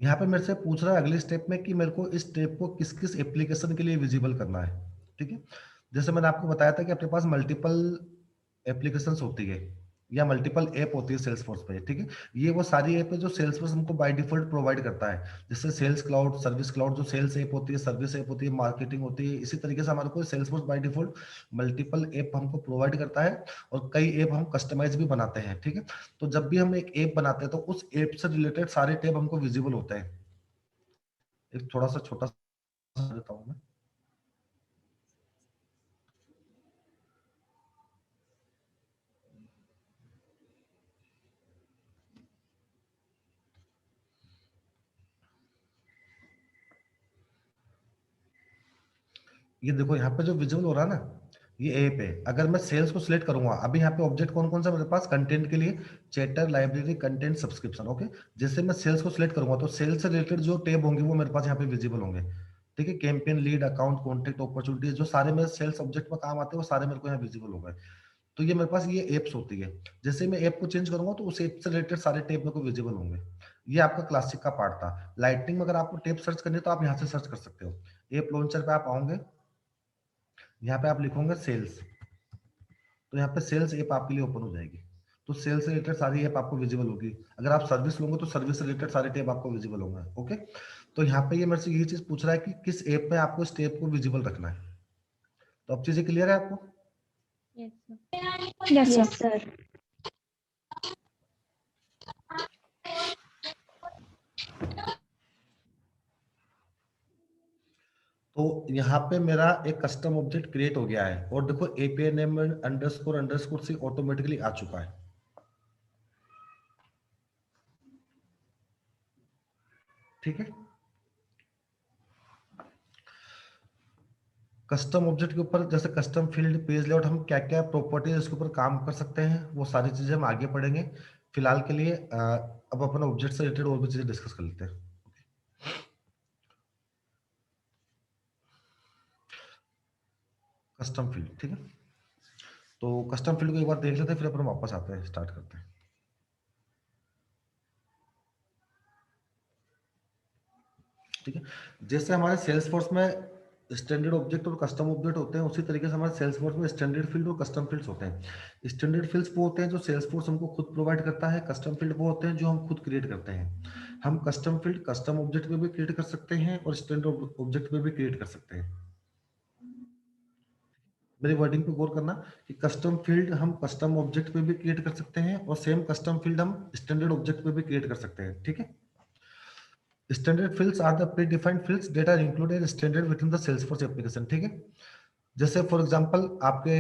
यहाँ पे मेरे से पूछ रहा है अगले स्टेप में कि मेरे को इस स्टेप को किस किस एप्लीकेशन के लिए विजिबल करना है, ठीक है। जैसे मैंने आपको बताया था कि अपने पास मल्टीपल एप्लीकेशंस होती है या मल्टीपल ऐप होती है सेल्सफोर्स पे, ठीक है। ये वो सारी ऐप है जो सेल्सफोर्स हमको बाय डिफॉल्ट प्रोवाइड करता है, जैसे सेल्स क्लाउड, सर्विस क्लाउड जो सेल्स ऐप होती है, सर्विस ऐप होती है, मार्केटिंग होती है। इसी तरीके से हमारे को Salesforce by default multiple app हमको प्रोवाइड करता है, और कई ऐप हम कस्टमाइज भी बनाते हैं, ठीक है। तो जब भी हम एक ऐप बनाते हैं तो उस ऐप से रिलेटेड सारे टैब हमको विजिबल होते हैं। एक थोड़ा सा छोटा सा देता हूँ मैं। ये देखो यहाँ पे जो विजुअल हो रहा है ना, ये ऐप है। अगर मैं सेल्स को सिलेक्ट करूंगा, अभी यहाँ पे ऑब्जेक्ट कौन कौन सा मेरे पास कंटेंट के लिए, chatter, library, content, subscription, okay. जैसे मैं सेल्स को सिलेक्ट करूंगा तो सेल्स से रिलेटेड जो टैब होंगे वो मेरे पास यहाँ पे विजिबल होंगे, ठीक है। Campaign, lead, account, contact, opportunities, जो सारे मेरे सेल्स ऑब्जेक्ट में काम आते हैं वो सारे मेरे को यहाँ विजिबल हो गए। तो ये मेरे पास ये एप्स होती है। जैसे मैं ऐप को चेंज करूंगा तो उस ऐप से रिलेटेड सारे टैब मेरे को विजिबल होंगे। ये आपका क्लासिक का पार्ट था। लाइटनिंग में अगर आपको टैब सर्च करनी है तो आप यहाँ से सर्च कर सकते हो। ऐप लॉन्चर पे आप आओगे, यहाँ पे आप लिखोगे सेल्स, तो यहाँ पे सेल्स ऐप आपके लिए ओपन हो जाएगी। तो सेल्स से रिलेटेड सारी ऐप आपको विजिबल होगी। अगर आप सर्विस लोगे तो सर्विस से रिलेटेड सारे टैब आपको विजिबल होंगे, ओके। तो यहाँ पे ये मेरे से यही चीज पूछ रहा है कि किस ऐप में आपको इस टैब को विजिबल रखना है। तो अब चीजें क्लियर है आपको? Yes, sir. Yes sir. तो यहाँ पे मेरा एक कस्टम ऑब्जेक्ट क्रिएट हो गया है, और देखो एपीआई नेम अंडरस्कोर अंडरस्कोर से ऑटोमेटिकली आ चुका है, ठीक है। कस्टम ऑब्जेक्ट के ऊपर जैसे कस्टम फील्ड, पेज लेआउट, हम क्या क्या प्रॉपर्टीज इसके ऊपर काम कर सकते हैं वो सारी चीजें हम आगे पढ़ेंगे। फिलहाल के लिए अब अपन ऑब्जेक्ट से रिलेटेड और भी चीजें डिस्कस कर लेते हैं। कस्टम फील्ड, ठीक है। तो कस्टम फील्ड को एक बार देख लेते हैं, फिर अपन वापस आते हैं, स्टार्ट करते हैं, ठीक है। जैसे हमारे सेल्स फोर्स में स्टैंडर्ड ऑब्जेक्ट और कस्टम ऑब्जेक्ट होते हैं, उसी तरीके से हमारे सेल्सफोर्स में स्टैंडर्ड फील्ड और कस्टम फील्ड्स होते हैं। स्टैंडर्ड फील्ड्स वो होते हैं जो सेल्सफोर्स हमको खुद प्रोवाइड करता है, कस्टम फील्ड वो होते हैं जो हम खुद क्रिएट करते हैं। हम कस्टम फील्ड कस्टम ऑब्जेक्ट में भी क्रिएट कर सकते हैं और स्टैंडर्ड ऑब्जेक्ट में भी क्रिएट कर सकते हैं। मेरी वर्डिंग पे गौर करना कि कस्टम फील्ड हम कस्टम ऑब्जेक्ट पे भी क्रिएट कर सकते हैं और सेम कस्टम फील्ड हम स्टैंडर्ड ऑब्जेक्ट पे भी क्रिएट कर सकते हैं, ठीक है। Standard fields are the predefined fields that are included standard within the Salesforce application, ठीक है। जैसे फॉर एग्जांपल आपके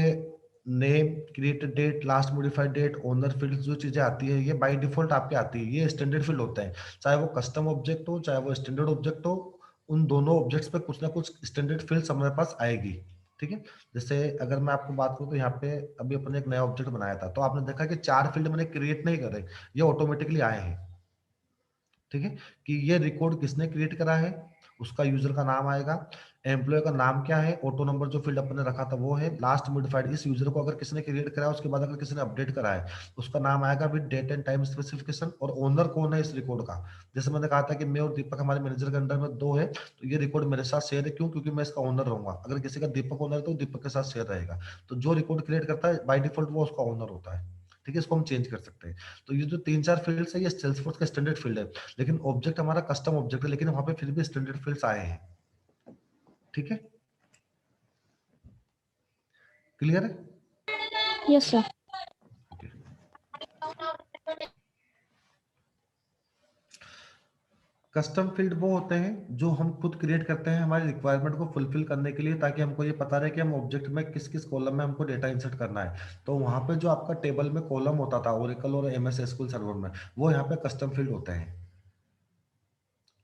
name, created date, last modified date, owner field जो चीजें आती है ये बाय डिफॉल्ट आपके आती है, ये स्टैंडर्ड फील्ड होता है। चाहे वो कस्टम ऑब्जेक्ट हो चाहे वो स्टैंडर्ड ऑब्जेक्ट हो, उन दोनों ऑब्जेक्ट्स पे कुछ ना कुछ स्टैंडर्ड फील्ड हमारे पास आएगी, ठीक है। जैसे अगर मैं आपको बात करूं तो यहाँ पे अभी अपन ने एक नया ऑब्जेक्ट बनाया था, तो आपने देखा कि 4 फील्ड मैंने क्रिएट नहीं करे, ये ऑटोमेटिकली आए हैं, ठीक है। कि ये रिकॉर्ड किसने क्रिएट करा है, उसका यूजर का नाम आएगा, एम्प्लॉय का नाम क्या है, ऑटो नंबर जो फील्ड अपन ने रखा था वो है, लास्ट मॉडिफाइड इस यूजर को अगर किसी ने क्रिएट करा है उसके बाद अगर किसी ने अपडेट करा है उसका नाम आएगा with date and time specification, और ओनर कौन है इस रिकॉर्ड का। जैसे मैंने कहा था कि मैं और दीपक हमारे मैनेजर के अंडर में 2 है, तो ये रिकॉर्ड मेरे साथ शेयर है, क्यों, क्योंकि मैं इसका ओनर रहूंगा। अगर किसी का दीपक ओनर है तो दीपक के साथ शेयर रहेगा। तो जो रिकॉर्ड क्रिएट करता है बाय डिफॉल्ट वो उसका ओनर होता है, ठीक है। इसको हम चेंज कर सकते हैं। तो ये जो 3-4 फील्ड्स है ये सेल्सफोर्स का स्टैंडर्ड फील्ड है, लेकिन ऑब्जेक्ट हमारा कस्टम ऑब्जेक्ट है, लेकिन वहां पे फिर भी स्टैंडर्ड फील्ड्स आए हैं, ठीक है। क्लियर है? Yes, sir. कस्टम फील्ड वो होते हैं जो हम खुद क्रिएट करते हैं हमारी रिक्वायरमेंट को फुलफिल करने के लिए, ताकि हमको ये पता रहे कि हम ऑब्जेक्ट में किस किस कॉलम में हमको डेटा इंसर्ट करना है। तो वहां पे जो आपका टेबल में कॉलम होता था ओरेकल और एमएस एसक्यूएल सर्वर में, वो यहाँ पे कस्टम फील्ड होते हैं,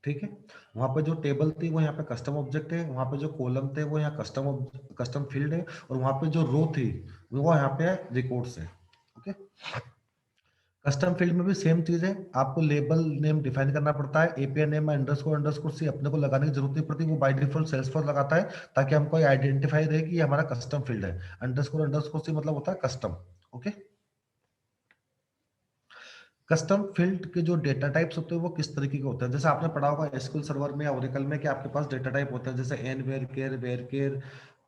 ठीक है। वहां पे जो टेबल थी वो यहाँ पे कस्टम ऑब्जेक्ट है, वहां पे जो कॉलम थे वो यहाँ कस्टम फील्ड है, और वहां पे जो रो थी वो यहाँ पे रिकॉर्ड्स है, ओके। कस्टम फील्ड में भी सेम चीज है, आपको लेबल नेम डिफाइन करना पड़ता है, एपीआई नेम में अंडरस्कोर अंडरस्कोर सी अपने को लगाने की जरूरत नहीं पड़ती, वो बाय डिफॉल्ट सेल्सफोर्स लगाता है, ताकि हमको आइडेंटिफाई रहे कि ये हमारा कस्टम फील्ड है। अंडरस्कोर अंडरस्कोर सी मतलब होता है कस्टम, ओके। कस्टम फील्ड के जो डेटा टाइप्स होते हैं वो किस तरीके के होते हैं, जैसे आपने पढ़ा होगा एसक्यूएल सर्वर में या ओरेकल में कि आपके पास डेटा टाइप होते हैं, जैसे N var char,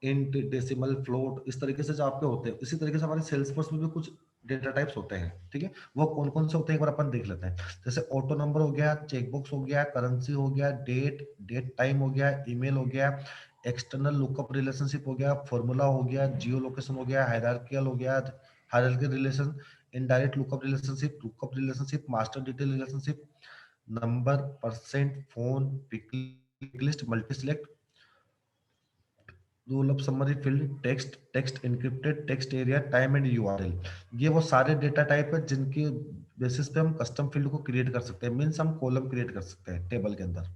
int, decimal, float, इस तरीके से जो आपके होते हैं, इसी तरीके से हमारे सेल्सफोर्स में भी कुछ डेटा टाइप्स होते हैं, ठीक है। वो कौन कौन से होते हैं एक बार अपन देख लेते हैं। जैसे ऑटो नंबर हो गया, चेकबॉक्स हो गया, करेंसी हो गया, डेट टाइम हो गया, ईमेल हो गया, एक्सटर्नल लुकअप रिलेशनशिप हो गया, फॉर्मूला हो गया, जियो लोकेशन हो गया, हायरार्कियल हो गया, hierarchy relation, indirect lookup relationship, master detail relationship, number, percent, phone, pick list, multi select, rule of summary field, text encrypted, text area, time and URL. ये वो सारे डेटा टाइप है जिनकी बेसिस पे हम कस्टम फील्ड को create कर सकते हैं, मीन्स हम कॉलम क्रिएट कर सकते हैं टेबल के अंदर,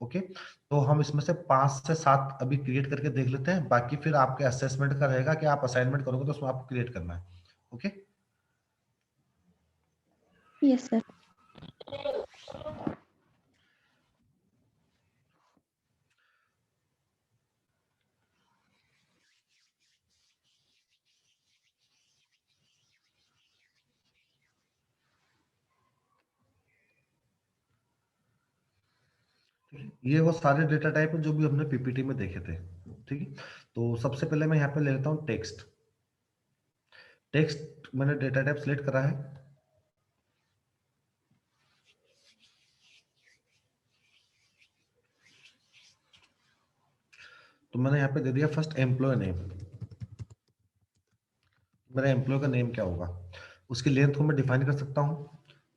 ओके। तो हम इसमें से 5 से 7 अभी क्रिएट करके देख लेते हैं, बाकी फिर आपके असेसमेंट का रहेगा कि आप असाइनमेंट करोगे तो उसमें आपको क्रिएट करना है, ओके। Yes, sir. ये वो सारे डेटा टाइप है जो भी हमने पीपीटी में देखे थे, ठीक है। तो सबसे पहले मैं यहाँ पे ले लेता हूँ टेक्स्ट। टेक्स्ट मैंने डेटा टाइप सिलेक्ट करा है, तो मैंने यहाँ पे दे दिया फर्स्ट एम्प्लॉय नेम। मेरा एम्प्लॉय का नेम क्या होगा, उसकी लेंथ को मैं डिफाइन कर सकता हूँ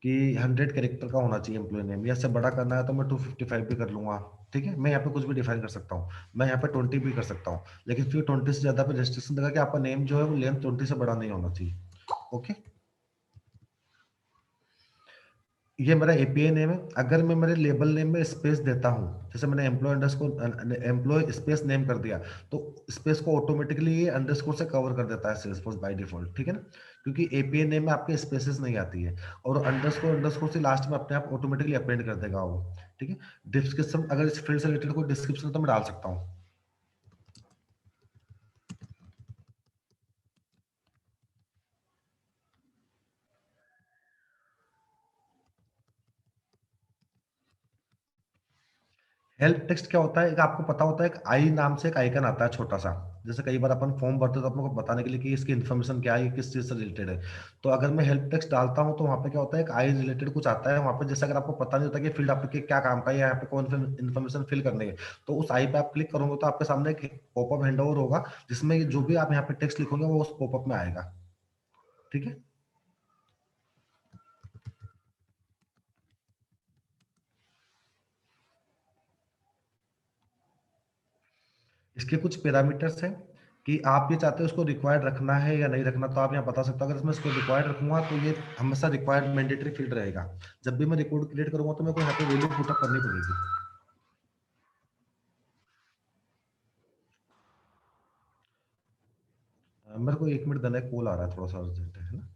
कि 100 कैरेक्टर का होना चाहिए एम्प्लॉय नेम, या इससे बड़ा करना है तो मैं 255 भी कर लूंगा, ठीक है। मैं यहाँ पे कुछ भी डिफाइन कर सकता हूँ, मैं यहाँ पे 20 भी कर सकता हूँ, लेकिन फिर 20 से ज्यादा पे रेस्ट्रिक्शन देगा कि आपका नेम जो है वो लेंथ 20 से बड़ा नहीं होना चाहिए, ओके। ये मेरा एपीआई नेम है। अगर मैं मेरे लेबल नेम में स्पेस देता हूँ, जैसे मैंने एम्प्लॉय स्पेस नेम कर दिया, तो स्पेस को ऑटोमेटिकली ये अंडरस्कोर से कवर कर देता है सेल्सफोर्स बाय डिफॉल्ट, ठीक है ना। क्योंकि एपीआई नेम में आपके स्पेसेस नहीं आती है, और अंडरस्कोर अंडरस्कोर से लास्ट में अपने आप ऑटोमेटिकली अपेंड कर देगा वो, ठीक है। डिस्क्रिप्शन अगर इस फील्ड से रिलेटेड कोई डिस्क्रिप्शन तो मैं डाल सकता हूँ। हेल्प टेक्स्ट क्या होता है, एक आपको पता होता है, एक आई नाम से एक आइकन आता है छोटा सा, जैसे कई बार अपन फॉर्म भरते हैं तो अपने को बताने के लिए कि इसकी इन्फॉर्मेशन क्या है, ये किस चीज से रिलेटेड है। तो अगर मैं हेल्प टेक्स्ट डालता हूँ तो वहाँ पे क्या होता है, एक आई रिलेटेड कुछ आता है वहाँ पे, जैसे अगर आपको पता नहीं होता कि फील्ड आपके क्या काम का है या यहाँ पे कौन सी इन्फॉर्मेशन फिल करनी है, तो उस आई पे आप क्लिक करोगे तो आपके सामने एक पॉपअप हैंडओवर होगा, जिसमें जो भी आप यहाँ पे टेक्स्ट लिखोगे वो उस पॉपअप में आएगा। ठीक है। इसके कुछ पैरामीटर्स हैं कि आप ये चाहते हो इसको रिक्वायर्ड रखना है या नहीं रखना, तो आप यहाँ बता सकते हो। अगर इसमें इसको रिक्वायर्ड रखूंगा तो ये हमेशा रिक्वायर्ड मैंडेटरी फील्ड रहेगा। जब भी मैं रिकॉर्ड क्रिएट करूंगा तो मेरे को यहाँ पे वैल्यू पुटअप करनी पड़ेगी। मेरे को 1 मिनट देना है, कॉल आ रहा है, थोड़ा सा अर्जेंट है ना।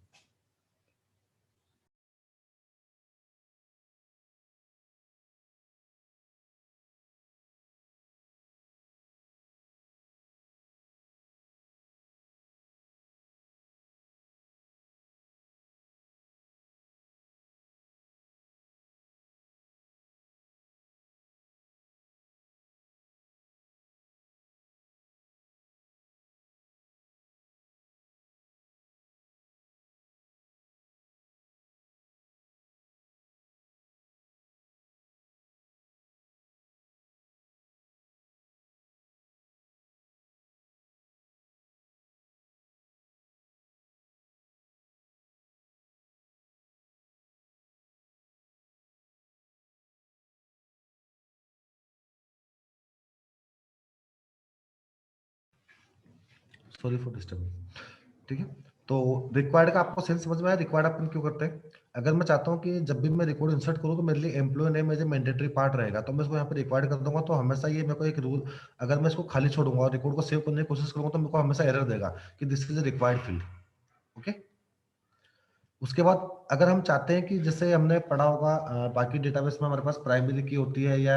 Sorry for disturbing. ठीक है। तो रिक्वायर्ड का आपको सेंस समझ में आया, रिक्वायर्ड अपन क्यों करते हैं। अगर मैं चाहता हूँ कि जब भी मैं रिकॉर्ड इंसर्ट करूँ तो मेरे लिए employ name as a mandatory part रहेगा, तो मैं इसको यहाँ पे रिक्वायर्ड कर दूंगा, तो हमेशा ये मेरे को एक रूल, अगर मैं इसको खाली छोड़ूंगा और रिकॉर्ड को सेव करने की कोशिश करूंगा तो मेरे को हमेशा एरर देगा कि this is a required field. Okay. उसके बाद अगर हम चाहते हैं कि जैसे हमने पढ़ा होगा बाकी डेटाबेस में हमारे पास प्राइमरी की होती है या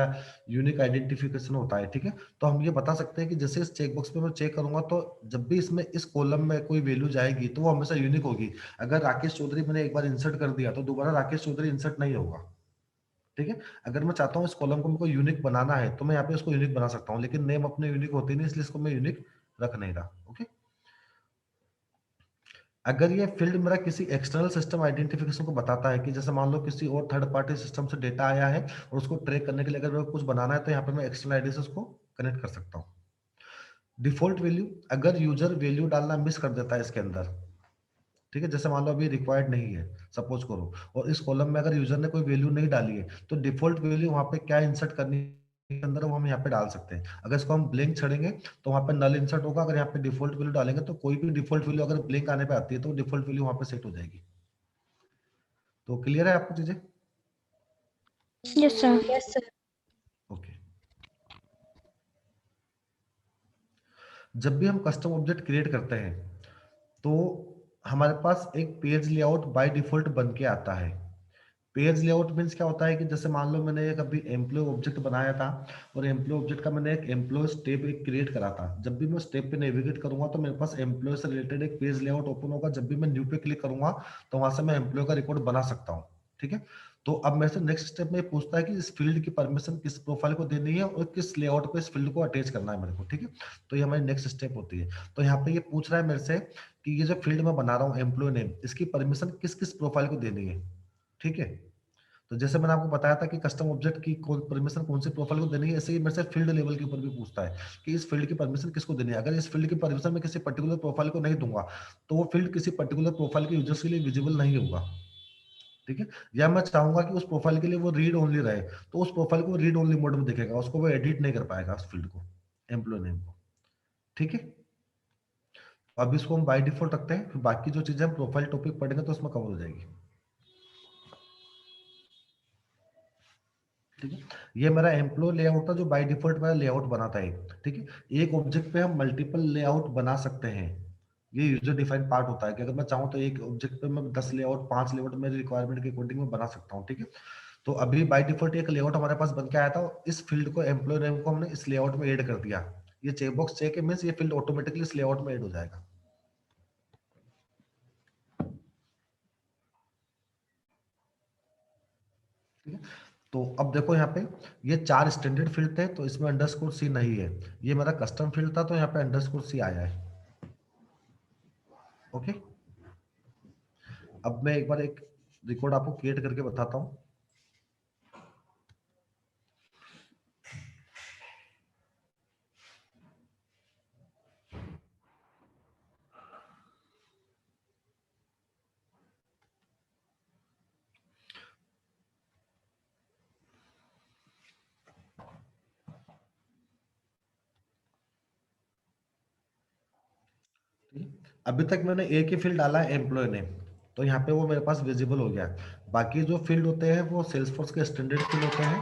यूनिक आइडेंटिफिकेशन होता है, ठीक है, तो हम ये बता सकते हैं कि जैसे इस चेकबॉक्स पे मैं चेक करूंगा तो जब भी इसमें इस कॉलम में कोई वैल्यू जाएगी तो वो हमेशा यूनिक होगी। अगर राकेश चौधरी मैंने एक बार इंसर्ट कर दिया तो दोबारा राकेश चौधरी इंसर्ट नहीं होगा। ठीक है। अगर मैं चाहता हूँ इस कॉलम को मेरे को यूनिक बनाना है तो मैं यहाँ पे इसको यूनिक बना सकता हूँ, लेकिन नेम अपने यूनिक होते नहीं, इसलिए इसको मैं यूनिक रख नहीं रहा। ओके। अगर ये फील्ड मेरा किसी एक्सटर्नल सिस्टम आइडेंटिफिकेशन को बताता है कि जैसे मान लो किसी और थर्ड पार्टी सिस्टम से डेटा आया है और उसको ट्रैक करने के लिए अगर मेरे को कुछ बनाना है तो यहाँ पे मैं एक्सटर्नल आईडी से उसको कनेक्ट कर सकता हूँ। डिफॉल्ट वैल्यू, अगर यूजर वैल्यू डालना मिस कर देता है इसके अंदर, ठीक है, जैसे मान लो अभी रिक्वायर्ड नहीं है सपोज करो, और इस कॉलम में अगर यूजर ने कोई वैल्यू नहीं डाली है तो डिफॉल्ट वैल्यू वहां पे क्या इंसर्ट करनी है अंदर वो हम यहाँ पे डाल सकते हैं। अगर इसको हम ब्लैंक छोड़ेंगे तो वहां पे नल इंसर्ट होगा, अगर यहाँ पे डिफॉल्ट वैल्यू डालेंगे तो कोई भी डिफॉल्ट वैल्यू अगर ब्लैंक आने पे आती है तो डिफॉल्ट वैल्यू वहां पे सेट हो जाएगी। तो क्लियर है आपको चीजें। Yes, sir. ओके। जब भी हम कस्टम ऑब्जेक्ट क्रिएट करते हैं तो हमारे पास एक पेज लेआउट बाय डिफॉल्ट बन के आता है। पेज लेआउट मीन्स क्या होता है कि जैसे मान लो मैंने एक अभी एम्प्लॉय ऑब्जेक्ट बनाया था और एम्प्लॉय ऑब्जेक्ट का मैंने एक एम्प्लॉय स्टेप एक क्रिएट करा था। जब भी मैं स्टेप पे नेविगेट करूंगा तो मेरे पास एम्प्लॉय से रिलेटेड एक पेज लेआउट ओपन होगा। जब भी मैं न्यू पे क्लिक करूंगा तो वहां से मैं एम्प्लॉय का रिकॉर्ड बना सकता हूँ। ठीक है। तो अब मेरे से नेक्स्ट स्टेप में पूछता है कि इस फील्ड की परमिशन किस प्रोफाइल को देनी है और किस लेआउट पे इस फील्ड को अटैच करना है मेरे को। ठीक है। तो ये हमारी नेक्स्ट स्टेप होती है। तो यहाँ पे ये पूछ रहा है मेरे से कि ये जो फील्ड मैं बना रहा हूँ एम्प्लॉय नेम, इसकी परमिशन किस किस प्रोफाइल को देनी है। ठीक है। तो जैसे मैंने आपको बताया था कि कस्टम ऑब्जेक्ट की परमिशन कौन सी प्रोफाइल को देनी है, ऐसे ही मेरे से फील्ड लेवल के ऊपर भी पूछता है कि इस फील्ड की परमिशन किसको देनी है। अगर इस फील्ड की परमिशन मैं किसी पर्टिकुलर प्रोफाइल को नहीं दूंगा तो वो फील्ड किसी पर्टिकुलर प्रोफाइल के यूजर्स के लिए विजिबल नहीं होगा। ठीक है। या मैं चाहूंगा कि उस प्रोफाइल के लिए वो रीड ओनली रहे तो उस प्रोफाइल को रीड ओनली मोड में दिखेगा, उसको वो एडिट नहीं कर पाएगा उस फील्ड को, एम्प्लॉय नेम को। ठीक है। अब इसको हम बाय डिफॉल्ट रखते हैं, फिर बाकी जो चीजें हम प्रोफाइल टॉपिक पढ़ेंगे तो उसमें कवर हो जाएगी। ठीक है। ये मेरा एम्प्लॉय लेआउट था जो बाय डिफॉल्ट मेरा लेआउट बनाता है। ठीक है। एक ऑब्जेक्ट पे हम मल्टीपल लेआउट बना सकते हैं। ये यूजर डिफाइंड पार्ट होता है कि अगर मैं चाहूँ तो एक ऑब्जेक्ट पे मैं 10 लेआउट 5 लेआउट मेरी रिक्वायरमेंट के अकॉर्डिंग में बना सकता हूँ। ठीक है। तो अभी बाय डिफॉल्ट एक लेआउट हमारे पास बन के आया था, इस फील्ड को एम्प्लॉय नेम को हमने इस लेआउट में ऐड कर दिया। ये चेकबॉक्स चेक है मींस ये फील्ड ऑटोमेटिकली इस लेआउट में ऐड हो जाएगा। ठीक है। तो अब देखो यहाँ पे ये 4 स्टैंडर्ड फील्ड थे, तो इसमें अंडरस्कोर सी नहीं है। ये मेरा कस्टम फील्ड था, तो यहाँ पे अंडरस्कोर सी आया है। ओके, अब मैं एक बार एक रिकॉर्ड आपको क्रिएट करके बताता हूँ। अभी तक मैंने एक ही फील्ड डाला है, एम्प्लॉय नेम, तो यहाँ पे वो मेरे पास विजिबल हो गया। बाकी जो फील्ड होते हैं वो सेल्सफोर्स के स्टैंडर्ड फील्ड होते हैं,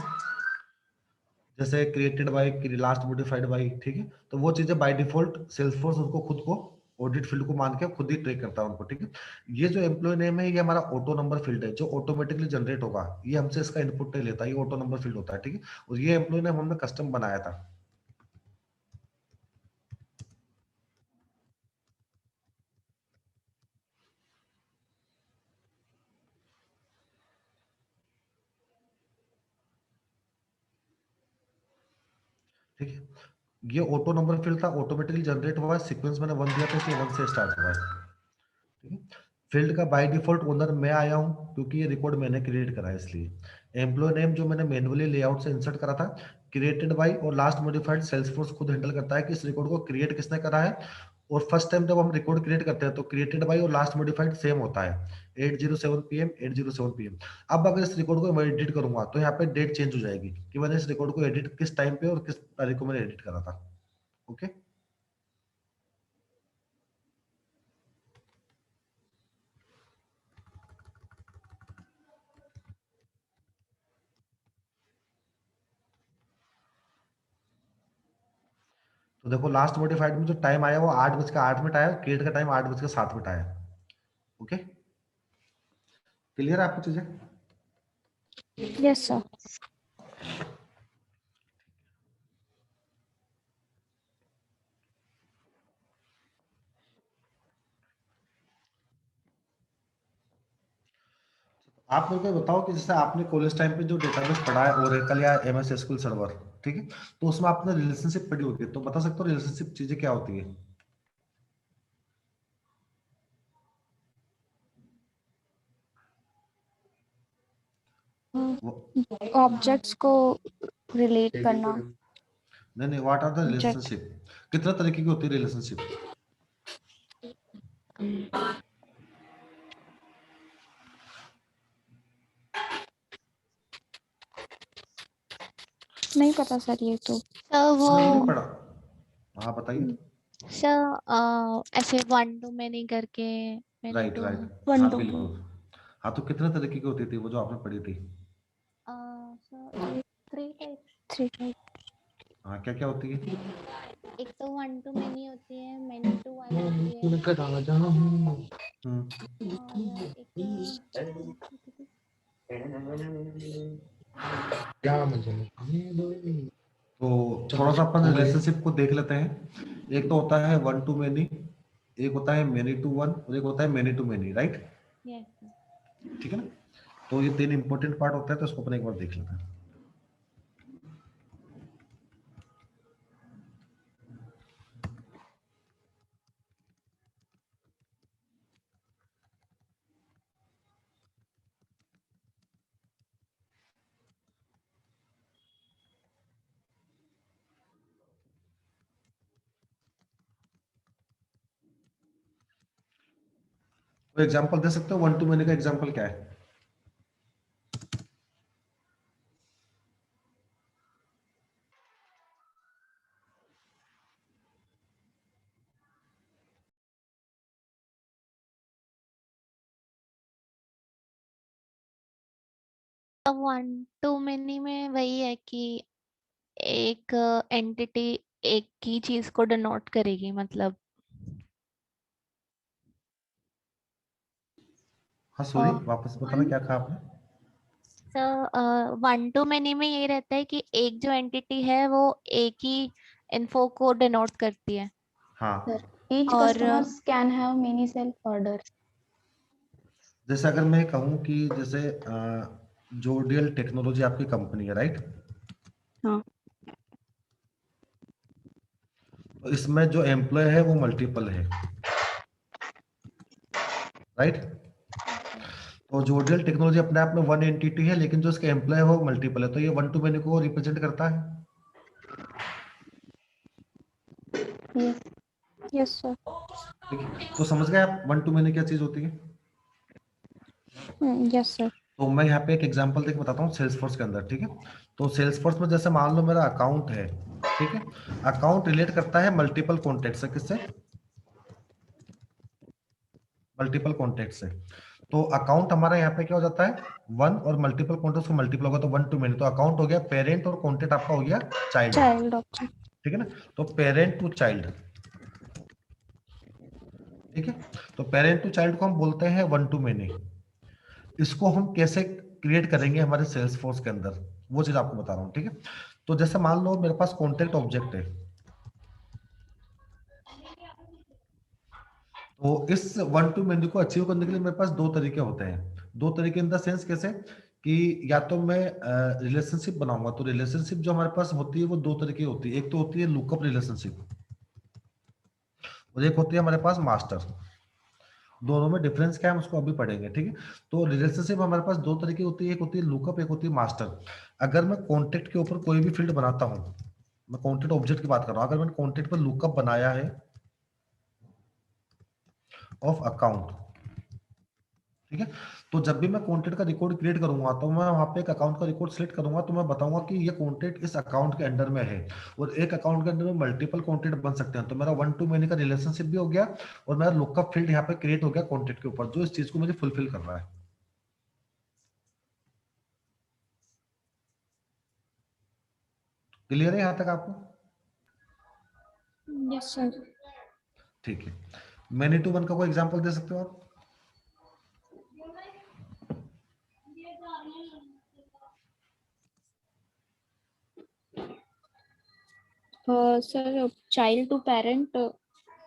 जैसे created by, last modified by, ठीक है। तो वो चीजें बाय डिफॉल्ट सेल्सफोर्स उनको खुद को ऑडिट फील्ड को मान के खुद ही ट्रैक करता है उनको, ठीक है। ये जो एम्प्लॉय नेम है, ये हमारा ऑटो नंबर फील्ड है, जो ऑटोमेटिकली जनरेट होगा। ये हमसे इसका इनपुट नहीं लेता, ये ऑटो नंबर फील्ड होता है, ठीक है। और ये एम्प्लॉय नेम हमने कस्टम बनाया था। ठीक है, ये ऑटो नंबर फील्ड था, ऑटोमेटिकली जनरेट हुआ है, सीक्वेंस मैंने 1 दिया था, इसलिए 1 से स्टार्ट हुआ है, ठीक है। फील्ड का बाय डिफॉल्ट ओनर मैं आया हूं, क्योंकि ये रिकॉर्ड मैंने क्रिएट करा है इसलिए। एम्प्लॉय नेम जो मैंने मैन्युअली लेआउट से इंसर्ट करा था, क्रिएटेड बाय और लास्ट मॉडिफाइड सेल्सफोर्स खुद हैंडल करता है कि इस रिकॉर्ड को क्रिएट किसने करा है। और फर्स्ट टाइम जब हम रिकॉर्ड क्रिएट करते हैं तो क्रिएटेड बाय और लास्ट मॉडिफाइड सेम होता है, 807 पीएम 807 पीएम। अब अगर इस रिकॉर्ड को मैं एडिट करूंगा तो यहाँ पे डेट चेंज हो जाएगी कि मैंने इस रिकॉर्ड को एडिट किस टाइम पे और किस तारीख को मैंने एडिट करा था। ओके, तो देखो लास्ट मॉडिफाइड में जो टाइम आया वो 8:08 आया, क्रिएट का टाइम 8:07 आया। ओके, क्लियर है आपको चीजें? Yes, sir. आप मेरे को ये बताओ कि जैसे आपने कॉलेज टाइम पे जो डेटाबेस पढ़ा है, ओरेकल या एमएस एसक्यूएल सर्वर, ठीक है, तो उसमें आपने रिलेशनशिप पढ़ी होगी, तो बता सकते हो रिलेशनशिप चीजें क्या होती है? ऑब्जेक्ट्स को रिलेट करना। नहीं नहीं, what are the Object. Relationship, कितने तरीके की होती है रिलेशनशिप? नहीं पता सर ये तो। वो आपने नहीं पढ़ा? हाँ बताइए। सर ऐसे 1 to many करके many right to right, one हाँ टू। बिल्कुल। हाँ, तो कितने तरीके की होती थी वो जो आपने पढ़ी थी? Sir 3 type. Three type. हाँ, क्या क्या होती है? एक तो 1 to many होती है, many to 1 होती है, हम्म, और एक तो थोड़ा सा अपन रिलेशनशिप को देख लेते हैं। एक तो होता है 1 to many, एक होता है many to 1 और एक होता है many to many, right? yes sir. ठीक है ना? तो ये 3 इंपॉर्टेंट पार्ट होते हैं, तो इसको अपन एक बार देख लेते हैं। तो एग्जांपल दे सकते हो 1 to many का एग्जांपल क्या है? अब 1 to many में वही है कि एक एंटिटी एक ही चीज को डिनोट करेगी, मतलब हाँ सॉरी, वापस बताना क्या कहा आपने? सर 1 to many में ये रहता है कि एक जो एंटिटी है वो एक ही इन्फो को डिनोट करती है। हाँ, Each और customers can have many self orders. जैसे अगर मैं कहूँ कि जैसे जोडियल टेक्नोलॉजी आपकी कंपनी है, राइट? हाँ। तो इसमें जो एम्प्लॉय है वो मल्टीपल है, राइट? तो जोडियल टेक्नोलॉजी अपने आप में वन एंटिटी है, लेकिन जो इसके एम्प्लॉय है वो मल्टीपल है, तो ये वन टू मेनी को रिप्रेजेंट करता है। Yes. Yes, sir. ठीक है, तो समझ गए आप वन टू मेनी क्या चीज होती है? Yes, sir. तो मैं यहाँ पे एक एग्जांपल देके बताता हूँ सेल्सफोर्स के अंदर, ठीक है? तो सेल्सफोर्स में जैसे मान लो मेरा अकाउंट है, ठीक है? अकाउंट रिलेट करता है मल्टीपल कॉन्टेक्ट से, किससे? मल्टीपल कॉन्टेक्ट से। तो अकाउंट हमारा यहाँ पे क्या हो जाता है, वन, और मल्टीपल कॉन्टेक्ट को मल्टीपल होगा तो वन टू मेनी, तो अकाउंट हो गया पेरेंट और कॉन्टेक्ट आपका हो गया चाइल्ड, Child option. ठीक है ना? तो पेरेंट टू चाइल्ड, ठीक है? तो पेरेंट टू चाइल्ड को हम बोलते हैं वन टू मेनी। इसको हम कैसे क्रिएट करेंगे हमारे सेल्स फोर्स के अंदर, वो चीज आपको बता रहा हूँ, ठीक है? तो जैसे मान लो मेरे पास कॉन्टेक्ट ऑब्जेक्ट है, तो इस वन टू मेनी को अचीव करने के लिए मेरे पास दो तरीके होते हैं। दो तरीके इन द सेंस कैसे, कि या तो मैं रिलेशनशिप बनाऊंगा, तो रिलेशनशिप जो हमारे पास होती है वो दो तरीके की होती है। एक तो होती है लुकअप रिलेशनशिप, और एक होती है हमारे पास मास्टर। दोनों में डिफरेंस क्या है हम उसको अभी पढ़ेंगे, ठीक है? तो रिलेशनशिप हमारे पास दो तरीके की होती है, एक होती है लुकअप, एक होती है मास्टर। अगर मैं कॉन्टेक्ट के ऊपर कोई भी फील्ड बनाता हूँ, मैं कॉन्टेक्ट ऑब्जेक्ट की बात कर रहा हूँ, अगर मैंने कॉन्टेक्ट पर लुकअप बनाया है ऑफ अकाउंट, ठीक है? तो जब भी मैं कॉन्टेक्ट का रिकॉर्ड क्रिएट करूंगा तो मैं वहां पे एक अकाउंट का रिकॉर्ड सिलेक्ट करूंगा, तो मैं बताऊंगा कि ये कॉन्टेक्ट इस अकाउंट के अंडर में है, और एक अकाउंट के अंदर में मल्टीपल कॉन्टेक्ट बन सकते हैं। तो मेरा वन टू मेनी का रिलेशनशिप भी हो गया, और मेरा लुकअप फील्ड यहाँ पे क्रिएट हो गया कॉन्टेक्ट के ऊपर, जो इस चीज को मुझे फुलफिल कर रहा है। क्लियर है यहाँ तक आपको? Yes, sir. ठीक है, मेनी टू वन का कोई एग्जाम्पल दे सकते हो आप? Sir child to parent,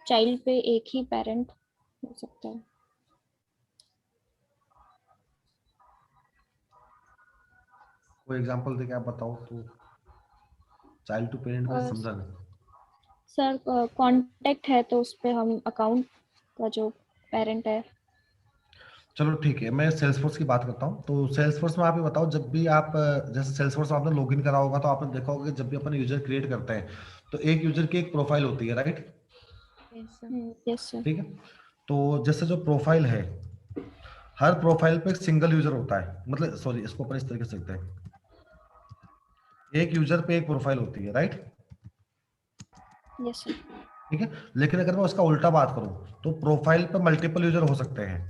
child पे एक ही पेरेंट हो सकता है। कोई एग्जाम्पल देके आप बताओ तो। चाइल्ड टू पेरेंट में समझा नहीं। सर कांटेक्ट है तो उस पे हम अकाउंट का जो पेरेंट है। चलो ठीक है, मैं सेल्सफोर्स की बात करता हूँ। तो सेल्सफोर्स में आप ये बताओ, जब भी आप जैसे सेल्सफोर्स में आपने लॉगिन करा होगा तो आपने देखा होगा कि जब भी अपन यूजर क्रिएट करते हैं तो एक यूजर की एक प्रोफाइल होती है, राइट? Yes sir. ठीक है, तो जैसे जो प्रोफाइल है, हर प्रोफाइल पे एक सिंगल यूजर होता है, मतलब सॉरी इसको अपन इस तरीके से लिखते हैं, एक यूजर पे एक प्रोफाइल होती है, राइट? Yes sir. ठीक है, लेकिन अगर मैं उसका उल्टा बात करूं तो प्रोफाइल पे मल्टीपल यूजर हो सकते हैं,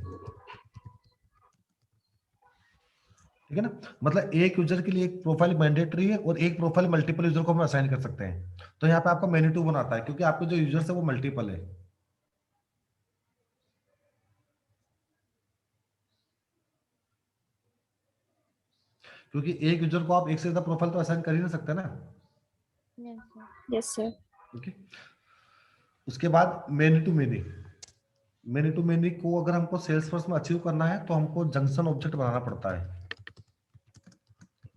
ठीक है ना? मतलब एक यूजर के लिए एक प्रोफाइल मैंडेटरी है, और एक प्रोफाइल मल्टीपल यूजर को हम असाइन कर सकते हैं। तो यहाँ पे आपका मेनी टू वन आता है, क्योंकि आपके जो यूजर्स है वो मल्टीपल है। क्योंकि एक यूजर को आप एक से ज्यादा प्रोफाइल तो असाइन कर ही नहीं सकते ना। Yes sir. ओके, उसके बाद many to many. Many to many को अगर हमको सेल्स फोर्स में अचीव करना है तो हमको जंक्शन ऑब्जेक्ट बनाना पड़ता है।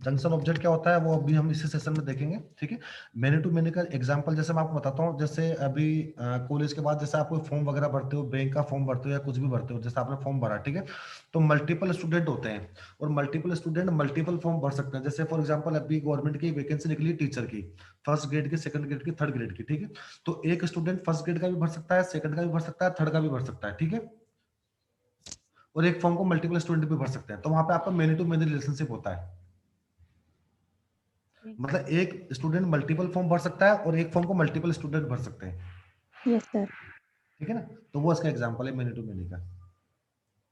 जंक्शन ऑब्जेक्ट क्या होता है वो अभी हम इसी सेशन में देखेंगे, ठीक है? मेनी टू मेनी का एग्जांपल जैसे मैं आपको बताता हूँ, जैसे अभी कॉलेज के बाद जैसे आप कोई फॉर्म वगैरह भरते हो, बैंक का फॉर्म भरते हो या कुछ भी भरते हो, जैसे आपने फॉर्म भरा, ठीक है? तो मल्टीपल स्टूडेंट होते हैं, और मल्टीपल स्टूडेंट मल्टीपल फॉर्म भर सकते हैं। जैसे फॉर एग्जाम्पल अभी गवर्नमेंट की वैकेंसी निकली टीचर की, फर्स्ट ग्रेड की, सेकंड ग्रेड की, थर्ड ग्रेड की, ठीक है? तो एक स्टूडेंट फर्स्ट ग्रेड का भी भर सकता है, सेकंड का भी भर सकता है, थर्ड का भी भर सकता है, ठीक है? और एक फॉर्म को मल्टीपल स्टूडेंट भी भर सकते हैं, तो वहां पे आपका मेनी टू मेनी रिलेशनशिप होता है। मतलब एक स्टूडेंट मल्टीपल फॉर्म भर सकता है और एक फॉर्म को मल्टीपल स्टूडेंट भर सकते हैं, यस सर। ठीक है ना? तो वो इसका एग्जांपल है मेनी टू मेनी का।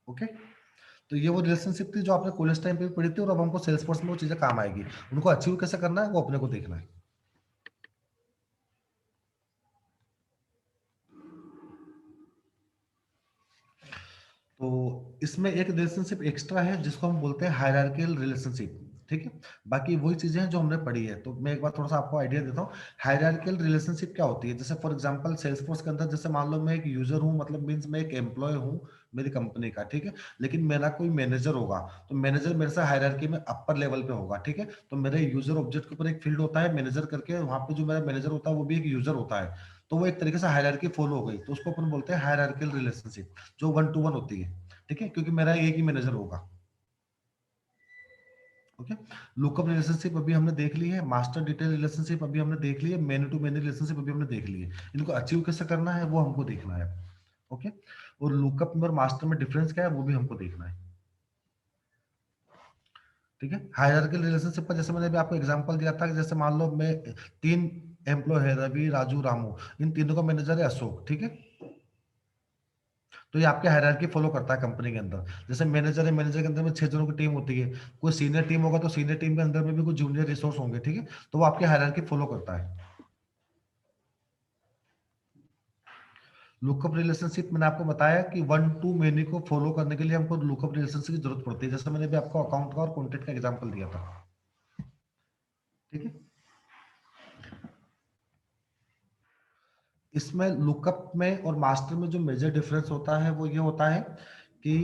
ओके, तो ये वो रिलेशनशिप थी जो आपने कॉलेज टाइम पे भी पढ़ी थी, और अब हमको सेल्स फोर्स में वो चीजें काम आएगी। उनको अचीव कैसे करना है वो अपने को देखना है। तो इसमें एक रिलेशनशिप एक्स्ट्रा है जिसको हम बोलते हैं हायरार्किकल रिलेशनशिप, ठीक है? बाकी वही चीजें हैं जो हमने पढ़ी है। तो मैं एक बार थोड़ा सा आपको आइडिया देता हूँ, हायरार्किकल रिलेशनशिप क्या होती है। जैसे फॉर एग्जांपल सेल्सफोर्स के अंदर जैसे मान लो मैं एक यूजर हूँ, मतलब मींस मैं एक एम्प्लॉय हूँ, मेरी कंपनी का, ठीक है। लेकिन मेरा कोई मैनेजर होगा, तो मैनेजर मेरे से हायरार्की में अपर लेवल पे होगा, ठीक है। तो मेरे यूजर ऑब्जेक्ट के ऊपर एक फील्ड होता है मैनेजर करके, वहां पे जो मेरा मैनेजर होता है वो भी एक यूजर होता है। तो वो एक तरीके से हायरार्की फॉलो हो गई, तो उसको अपन बोलते हैं हायरार्किकल रिलेशनशिप, जो 1 to 1 होती है, ठीक है, क्योंकि मेरा एक ही मैनेजर होगा। ओके। लुकअप रिलेशनशिप अभी हमने देख ली है, मास्टर डिटेल रिलेशनशिप अभी हमने देख ली है, मेनी टू मेनी रिलेशनशिप अभी हमने देख ली है। इनको अचीव कैसे करना है वो हमको देखना है। ओके। और लुकअप में और मास्टर में डिफरेंस क्या है वो भी हमको देखना है, ठीक है। हायरार्किकल रिलेशनशिप का जैसे मैंने अभी आपको एग्जांपल दिया था कि जैसे मान लो मैं 3 एम्प्लॉय है, रवि, राजू, रामू, इन तीनों का मैनेजर है अशोक, ठीक है। तो ये आपके हायरार्की फॉलो करता है कंपनी के अंदर। जैसे मैनेजर है, मैनेजर के अंदर में 6 जनों की टीम होती है, कोई सीनियर टीम होगा तो सीनियर टीम के अंदर में भी कुछ जूनियर रिसोर्स होंगे, ठीक है। तो वो आपके हायरार्की फॉलो करता है। लुकअप रिलेशनशिप मैंने आपको बताया कि 1 to many को फॉलो करने के लिए हमको लुकअप रिलेशनशिप की जरूरत पड़ती है, जैसे मैंने भी आपको अकाउंट का और कॉन्टेक्ट का एग्जांपल दिया था, ठीक है। इसमें लुकअप में और मास्टर में जो मेजर डिफरेंस होता है वो ये होता है कि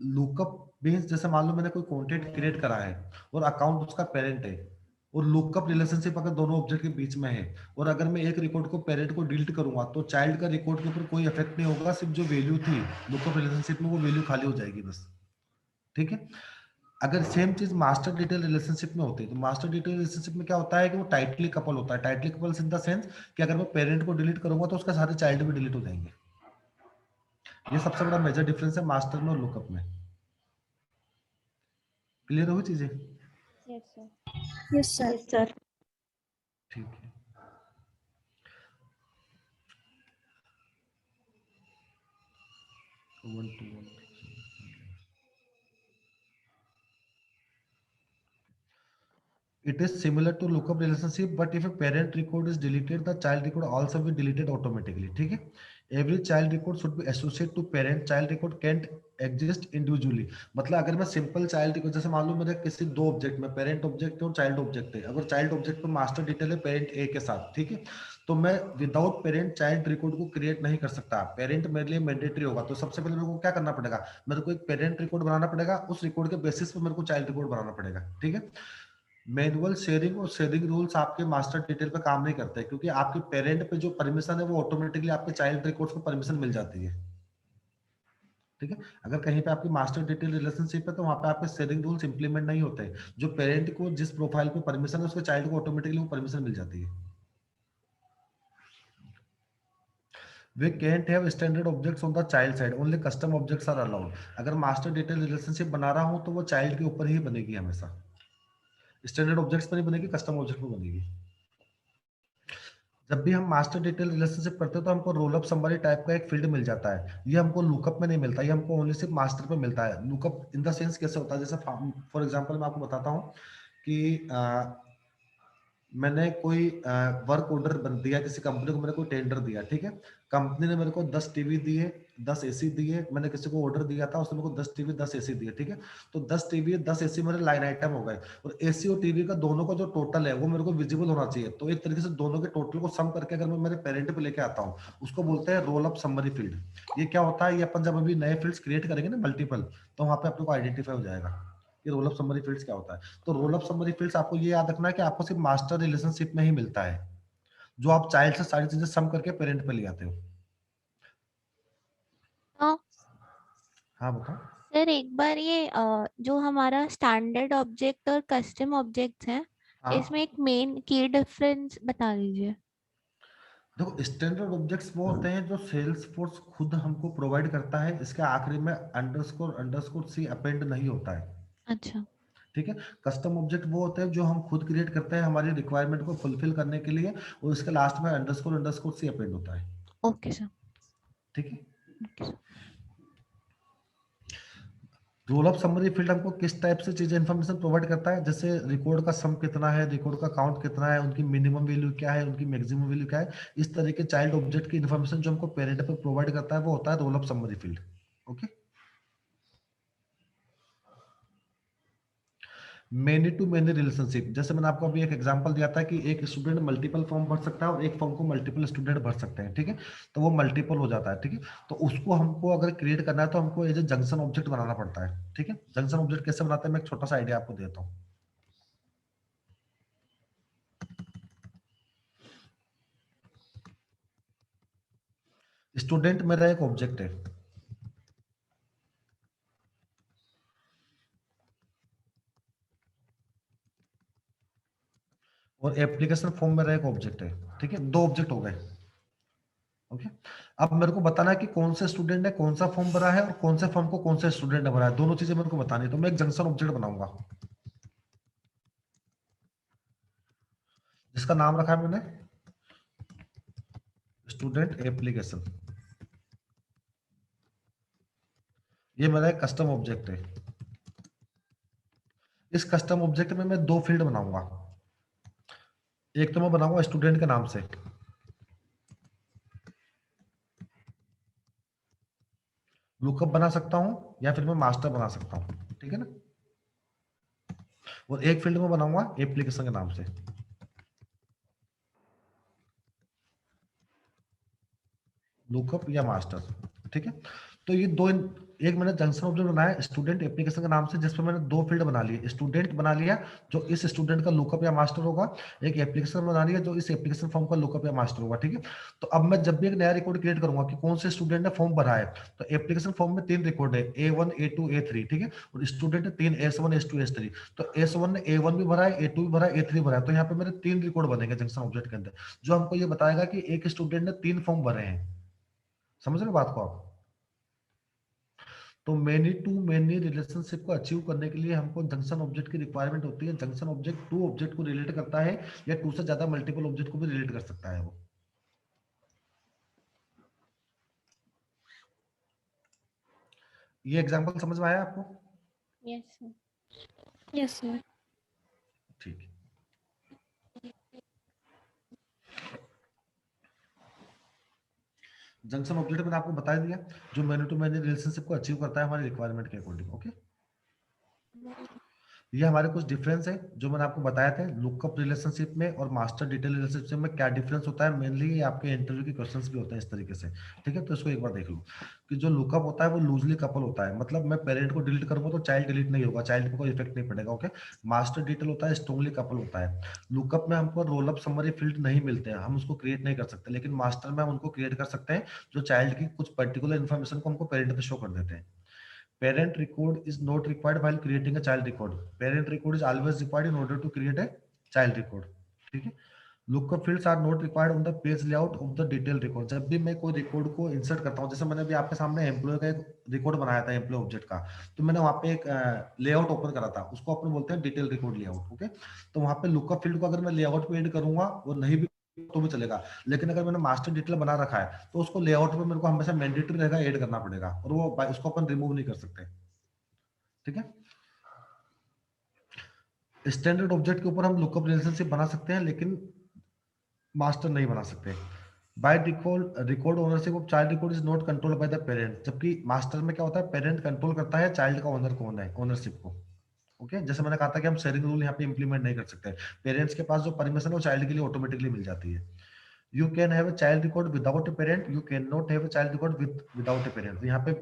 लुकअप मीन्स जैसे मान लो मैंने कोई कॉन्टेक्ट क्रिएट करा है और अकाउंट उसका पेरेंट है, और लुकअप रिलेशनशिप अगर दोनों ऑब्जेक्ट के बीच में है, और अगर मैं एक रिकॉर्ड को पेरेंट को डिलीट करूंगा तो चाइल्ड का रिकॉर्ड के ऊपर कोई इफेक्ट नहीं होगा, सिर्फ जो वैल्यू थी लुकअप रिलेशनशिप में वो वैल्यू खाली हो जाएगी बस, ठीक है। अगर सेम चीज मास्टर डिटेल रिलेशनशिप में होती है, तो मास्टर डिटेल रिलेशनशिप में क्या होता है कि वो टाइटली कपल होता है। Tightly couple in the sense कि अगर मैं पेरेंट को डिलीट करूंगा तो उसका सारे चाइल्ड भी डिलीट हो जाएंगे। ये सबसे बड़ा मेजर डिफरेंस है मास्टर में और लुकअप में। क्लियर हुई चीजें? Yes sir. Yes sir. Yes sir. ठीक है। One two one. It is similar to lookup relationship, but if a parent record is deleted, the child record also will be deleted automatically. ठीक है? Every child record should be associated to parent. Child record can't exist individually. मतलब अगर मैं simple child record, जैसे मान लो मेरे किसी दो ऑब्जेक्ट में पेरेंट ऑब्जेक्ट है और चाइल्ड ऑब्जेक्ट है, अगर चाइल्ड ऑब्जेक्ट पे मास्टर डिटेल है पेरेंट ए के साथ, ठीक है, तो मैं विदाउट पेरेंट चाइल्ड रिकॉर्ड को क्रिएट नहीं कर सकता। पेरेंट मेरे लिए मैंडेटरी होगा, तो सबसे पहले मेरे को क्या करना पड़ेगा, मेरे को एक पेरेंट रिकॉर्ड बनाना पड़ेगा, उस रिकॉर्ड के बेसिस पे मेरे को चाइल्ड रिकॉर्ड बनाना पड़ेगा, ठीक है। मैनुअल शेयरिंग और शेयरिंग रूल्स आपके मास्टर डिटेल पे काम नहीं करते, क्योंकि आपके पेरेंट पे जो परमिशन है वो ऑटोमेटिकली आपके चाइल्ड रिकॉर्ड्स को परमिशन मिल जाती है, ठीक है। अगर कहीं पे आपकी मास्टर डिटेल रिलेशनशिप है तो वहां पे आपके शेयरिंग रूल्स इंप्लीमेंट नहीं होते। जो पेरेंट को जिस प्रोफाइल पे परमिशन है उसके चाइल्ड को ऑटोमेटिकली वो परमिशन मिल जाती है। We can't have standard objects on the child side, only custom objects are allowed. अगर मास्टर डिटेल रिलेशनशिप बना रहा हूं तो वो चाइल्ड के ऊपर ही बनेगी, हमेशा स्टैंडर्ड ऑब्जेक्ट्स पर नहीं बनेगी, कस्टम ऑब्जेक्ट पर बनेगी। जब भी हम मास्टर डिटेल रिलेशनशिप करते हैं तो हमको रोल अप समरी टाइप का एक फील्ड मिल जाता है। ये हमको लुकअप में नहीं मिलता, ये हमको ओनली सिर्फ मास्टर पे मिलता है। लुकअप इन द सेंस कैसे होता है, जैसे फॉर एग्जांपल मैं आपको बताता हूँ कि मैंने कोई वर्क ऑर्डर दिया किसी कंपनी को, मैंने कोई टेंडर दिया, ठीक है। कंपनी ने मेरे को 10 टीवी दिए, 10 एसी दिए, मैंने किसी को ऑर्डर दिया था, उसने मेरे को 10 टीवी 10 एसी दिए, ठीक है। तो 10 टीवी 10 एसी मेरे लाइन आइटम हो गए, और एसी और टीवी का दोनों का जो टोटल है वो मेरे को विजिबल होना चाहिए। तो एक तरीके से दोनों के टोटल को सम करके अगर मैं मेरे पेरेंट पे लेके आता हूँ, उसको बोलते हैं रोल अप समरी फील्ड। ये क्या होता है, ये अपन जब अभी नए फील्ड्स क्रिएट करेंगे ना मल्टीपल, तो वहां पे अपने को आइडेंटिफाई हो जाएगा कि रोल अप समरी फील्ड्स क्या होता है। तो रोल अप समरी फील्ड्स आपको ये याद रखना है कि आपको सिर्फ मास्टर रिलेशनशिप में ही मिलता है, जो आप चाइल्ड से सारी चीजें सम करके पेरेंट पे ले आते हो। तो हाँ बताओ। सर एक बार ये जो हमारा स्टैंडर्ड ऑब्जेक्ट और कस्टम ऑब्जेक्ट्स हैं, हाँ इसमें एक मेन की डिफरेंस बता दीजिए। देखो, स्टैंडर्ड ऑब्जेक्ट्स वो होते हैं जो सेल्स फोर्स खुद हमको प्रोवाइड करता है, इसके आखिरी में अंडरस्कोर अंडरस्कोर सी अपेंड नहीं होता है, अच्छा। ठीक है। कस्टम ऑब्जेक्ट वो होते हैं जो हम खुद क्रिएट करते हैं हमारी रिक्वायरमेंट को फुलफिल करने के लिए, और इसके लास्ट में अंडरस्कोर अंडरस्कोर सी अपेंड होता है, ओके सर। ठीक है। Okay sir. Role of summary field हमको किस टाइप से चीजें इन्फॉर्मेशन प्रोवाइड करता है, जैसे रिकॉर्ड का सम कितना है, रिकॉर्ड का काउंट कितना है, उनकी मिनिमम वैल्यू क्या है, उनकी मैक्सिमम वैल्यू क्या है, इस तरह के चाइल्ड ऑब्जेक्ट की इन्फॉर्मेशन जो हमको पेरेंट पे प्रोवाइड करता है वो होता है role of summary field. Okay. Many to many relationship, जैसे मैंने आपको अभी एक एग्जांपल दिया था कि एक स्टूडेंट मल्टीपल फॉर्म भर सकता है और एक फॉर्म को मल्टीपल स्टूडेंट भर सकते हैं, ठीक है, तो वो मल्टीपल हो जाता है, ठीक है। तो उसको हमको अगर क्रिएट करना है तो हमको एज ए जंक्शन ऑब्जेक्ट बनाना पड़ता है, ठीक है। जंक्शन ऑब्जेक्ट कैसे बनाते हैं, मैं एक छोटा सा आइडिया आपको देता हूँ। स्टूडेंट मेरा एक ऑब्जेक्ट है, और एप्लीकेशन फॉर्म मेरा एक ऑब्जेक्ट है, ठीक है, दो ऑब्जेक्ट हो गए। ओके, अब मेरे को बताना है कि कौन से स्टूडेंट ने कौन सा फॉर्म भरा है और कौन से फॉर्म को कौन से स्टूडेंट ने भरा है, दोनों चीजें मेरे को बतानी है। तो मैं एक जंक्शन ऑब्जेक्ट बनाऊंगा जिसका नाम रखा है मैंने स्टूडेंट एप्लीकेशन। ये मेरा एक कस्टम ऑब्जेक्ट है। इस कस्टम ऑब्जेक्ट में मैं दो फील्ड बनाऊंगा। एक तो मैं बनाऊंगा स्टूडेंट के नाम से, लुकअप बना सकता हूं या फिर मैं मास्टर बना सकता हूं, ठीक है ना। और एक फील्ड में बनाऊंगा एप्लीकेशन के नाम से, लुकअप या मास्टर, ठीक है। तो ये दो एक मैंने जंक्शन ऑब्जेक्ट बनाया स्टूडेंट एप्लीकेशन के नाम से, जिसमें मैंने दो फील्ड बना लिए, स्टूडेंट बना लिया जो इस स्टूडेंट का लुकअप या मास्टर होगा, एक एप्लीकेशन बना लिया जो इस एप्लीकेशन फॉर्म का लुकअप या मास्टर होगा, ठीक है। तो अब मैं जब भी एक नया रिकॉर्ड क्रिएट करूंगा कि कौन से स्टूडेंट ने फॉर्म भरा है, तो एप्लीकेशन फॉर्म में तीन रिकॉर्ड है, A1 A2 A3, ठीक है, और स्टूडेंट ने तीन S1 S2 S3। तो S1 ने A1 भी भरा है, A2 भी भरा है, A3 भरा है, तो यहाँ पे मेरे तीन रिकॉर्ड बनेंगे जंक्शन ऑब्जेक्ट के अंदर, जो हमको ये बताएगा कि एक स्टूडेंट ने तीन फॉर्म भरे हैं। समझ रहे हो बात को आप। तो मेनी टू मेनी रिलेशनशिप को अचीव करने के लिए हमको जंक्शन ऑब्जेक्ट की रिक्वायरमेंट होती है। जंक्शन ऑब्जेक्ट टू ऑब्जेक्ट को रिलेट करता है या टू से ज्यादा मल्टीपल ऑब्जेक्ट को भी रिलेट कर सकता है वो। ये एग्जांपल समझ में आया आपको? Yes sir. Yes sir. ठीक है। जंक्शन ऑब्जेक्ट मैंने आपको बता दिया, जो मेनी टू मेनी रिलेशनशिप को अचीव करता है हमारी रिक्वायरमेंट के अकॉर्डिंग। ओके, ये हमारे कुछ डिफरेंस है जो मैंने आपको बताया थे लुकअप रिलेशनशिप में और मास्टर डिटेल रिलेशनशिप में क्या डिफरेंस होता है। मेनली ये आपके इंटरव्यू के क्वेश्चंस भी होते हैं इस तरीके से, ठीक है। तो इसको एक बार देख लो कि जो लुकअप होता है वो लूजली कपल होता है, मतलब मैं पेरेंट को डिलीट करूंगा तो चाइल्ड डिलीट नहीं होगा, चाइल्ड पे कोई इफेक्ट नहीं पड़ेगा। ओके, मास्टर डिटेल होता है स्ट्रॉन्गली कपल होता है। लुकअप में हमको रोल अप समरी फील्ड नहीं मिलते हैं, हम उसको क्रिएट नहीं कर सकते, लेकिन मास्टर में हम उनको क्रिएट कर सकते हैं जो चाइल्ड की कुछ पर्टिकुलर इन्फॉर्मेशन को हमको पेरेंट पे शो कर देते हैं। Parent record is not required while creating a child record. Parent record is always required in order to create a child record. ठीक है। Lookup fields are not required on the page layout of the detail record. जब भी मैं कोई record को insert करता हूँ, जैसे मैंने अभी आपके सामने एम्प्लॉय का एक रिकॉर्ड बनाया था एम्प्लॉय ऑब्जेक्ट का, तो मैंने वहाँ पे एक लेआउट ओपन करा था, उसको अपन बोलते हैं डिटेल रिकॉर्ड लेआउट। ओके, तो वहाँ पे लुकअप फील्ड को अगर मैं लेआउट पे ऐड करूंगा वो नहीं भी तो भी चलेगा, लेकिन अगर मैंने मास्टर डिटेल बना रखा है तो उसको लेआउट पे मेरे को हमेशा मैंडेटरी रहेगा ऐड करना पड़ेगा, और वो उसको अपन रिमूव नहीं कर सकते, ठीक है। स्टैंडर्ड ऑब्जेक्ट के ऊपर हम लुकअप रिलेशनशिप बना सकते हैं लेकिन मास्टर नहीं बना सकते। By default record ownership of child record is not controlled by the parent, जबकि मास्टर में क्या होता है, पेरेंट कंट्रोल करता है चाइल्ड का ओनर कौन है, ओनरशिप को। ओके, जैसे मैंने कहा था कि हम शेयरिंग रूल यहाँ पे इंप्लीमेंट नहीं कर सकते, पेरेंट्स के पास जो परमिशन है वो चाइल्ड के लिए ऑटोमेटिकली मिल जाती है। You can have a child record without a parent, you can not have a child record without a parent. यहाँ पे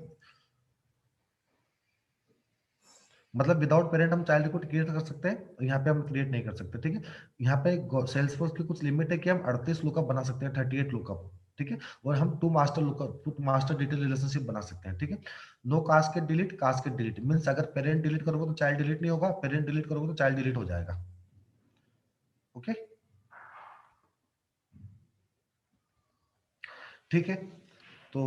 मतलब विदाउट पेरेंट हम चाइल्ड रिकॉर्ड क्रिएट कर सकते हैं, यहाँ पे हम क्रिएट नहीं कर सकते, ठीक है। यहाँ पे सेल्सफोर्स की कुछ लिमिट है कि हम 38 लुकअप बना सकते हैं, 38 लुकअप, ठीक है। और हम two master lookup, two master detail relationship बना सकते हैं, ठीक है। No cascade delete, cascade delete means अगर पेरेंट डिलीट करोगे तो चाइल्ड डिलीट नहीं होगा, पेरेंट डिलीट करोगे तो चाइल्ड डिलीट हो जाएगा। ओके, ठीक है। तो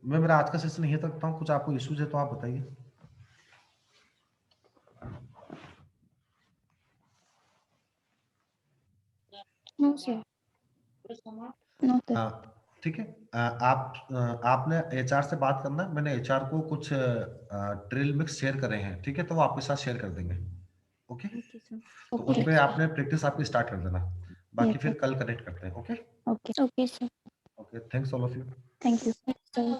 मैं मेरा आज का सेशन यहीं तक रखता हूँ, कुछ आपको इश्यूज है तो आप बताइए। No sir. No sir. हाँ, ठीक है। आपने एचआर से बात करना, मैंने एचआर को कुछ ट्रेल मिक्स शेयर करे हैं, ठीक है, तो वो आपके साथ शेयर कर देंगे। Okay, okay sir. तो ओके उसमें सर। आपने प्रैक्टिस आपकी स्टार्ट कर देना, बाकी यस फिर सर। कल कनेक्ट करते हैं। Okay, okay okay sir. Okay, thanks all of you. Thank you sir.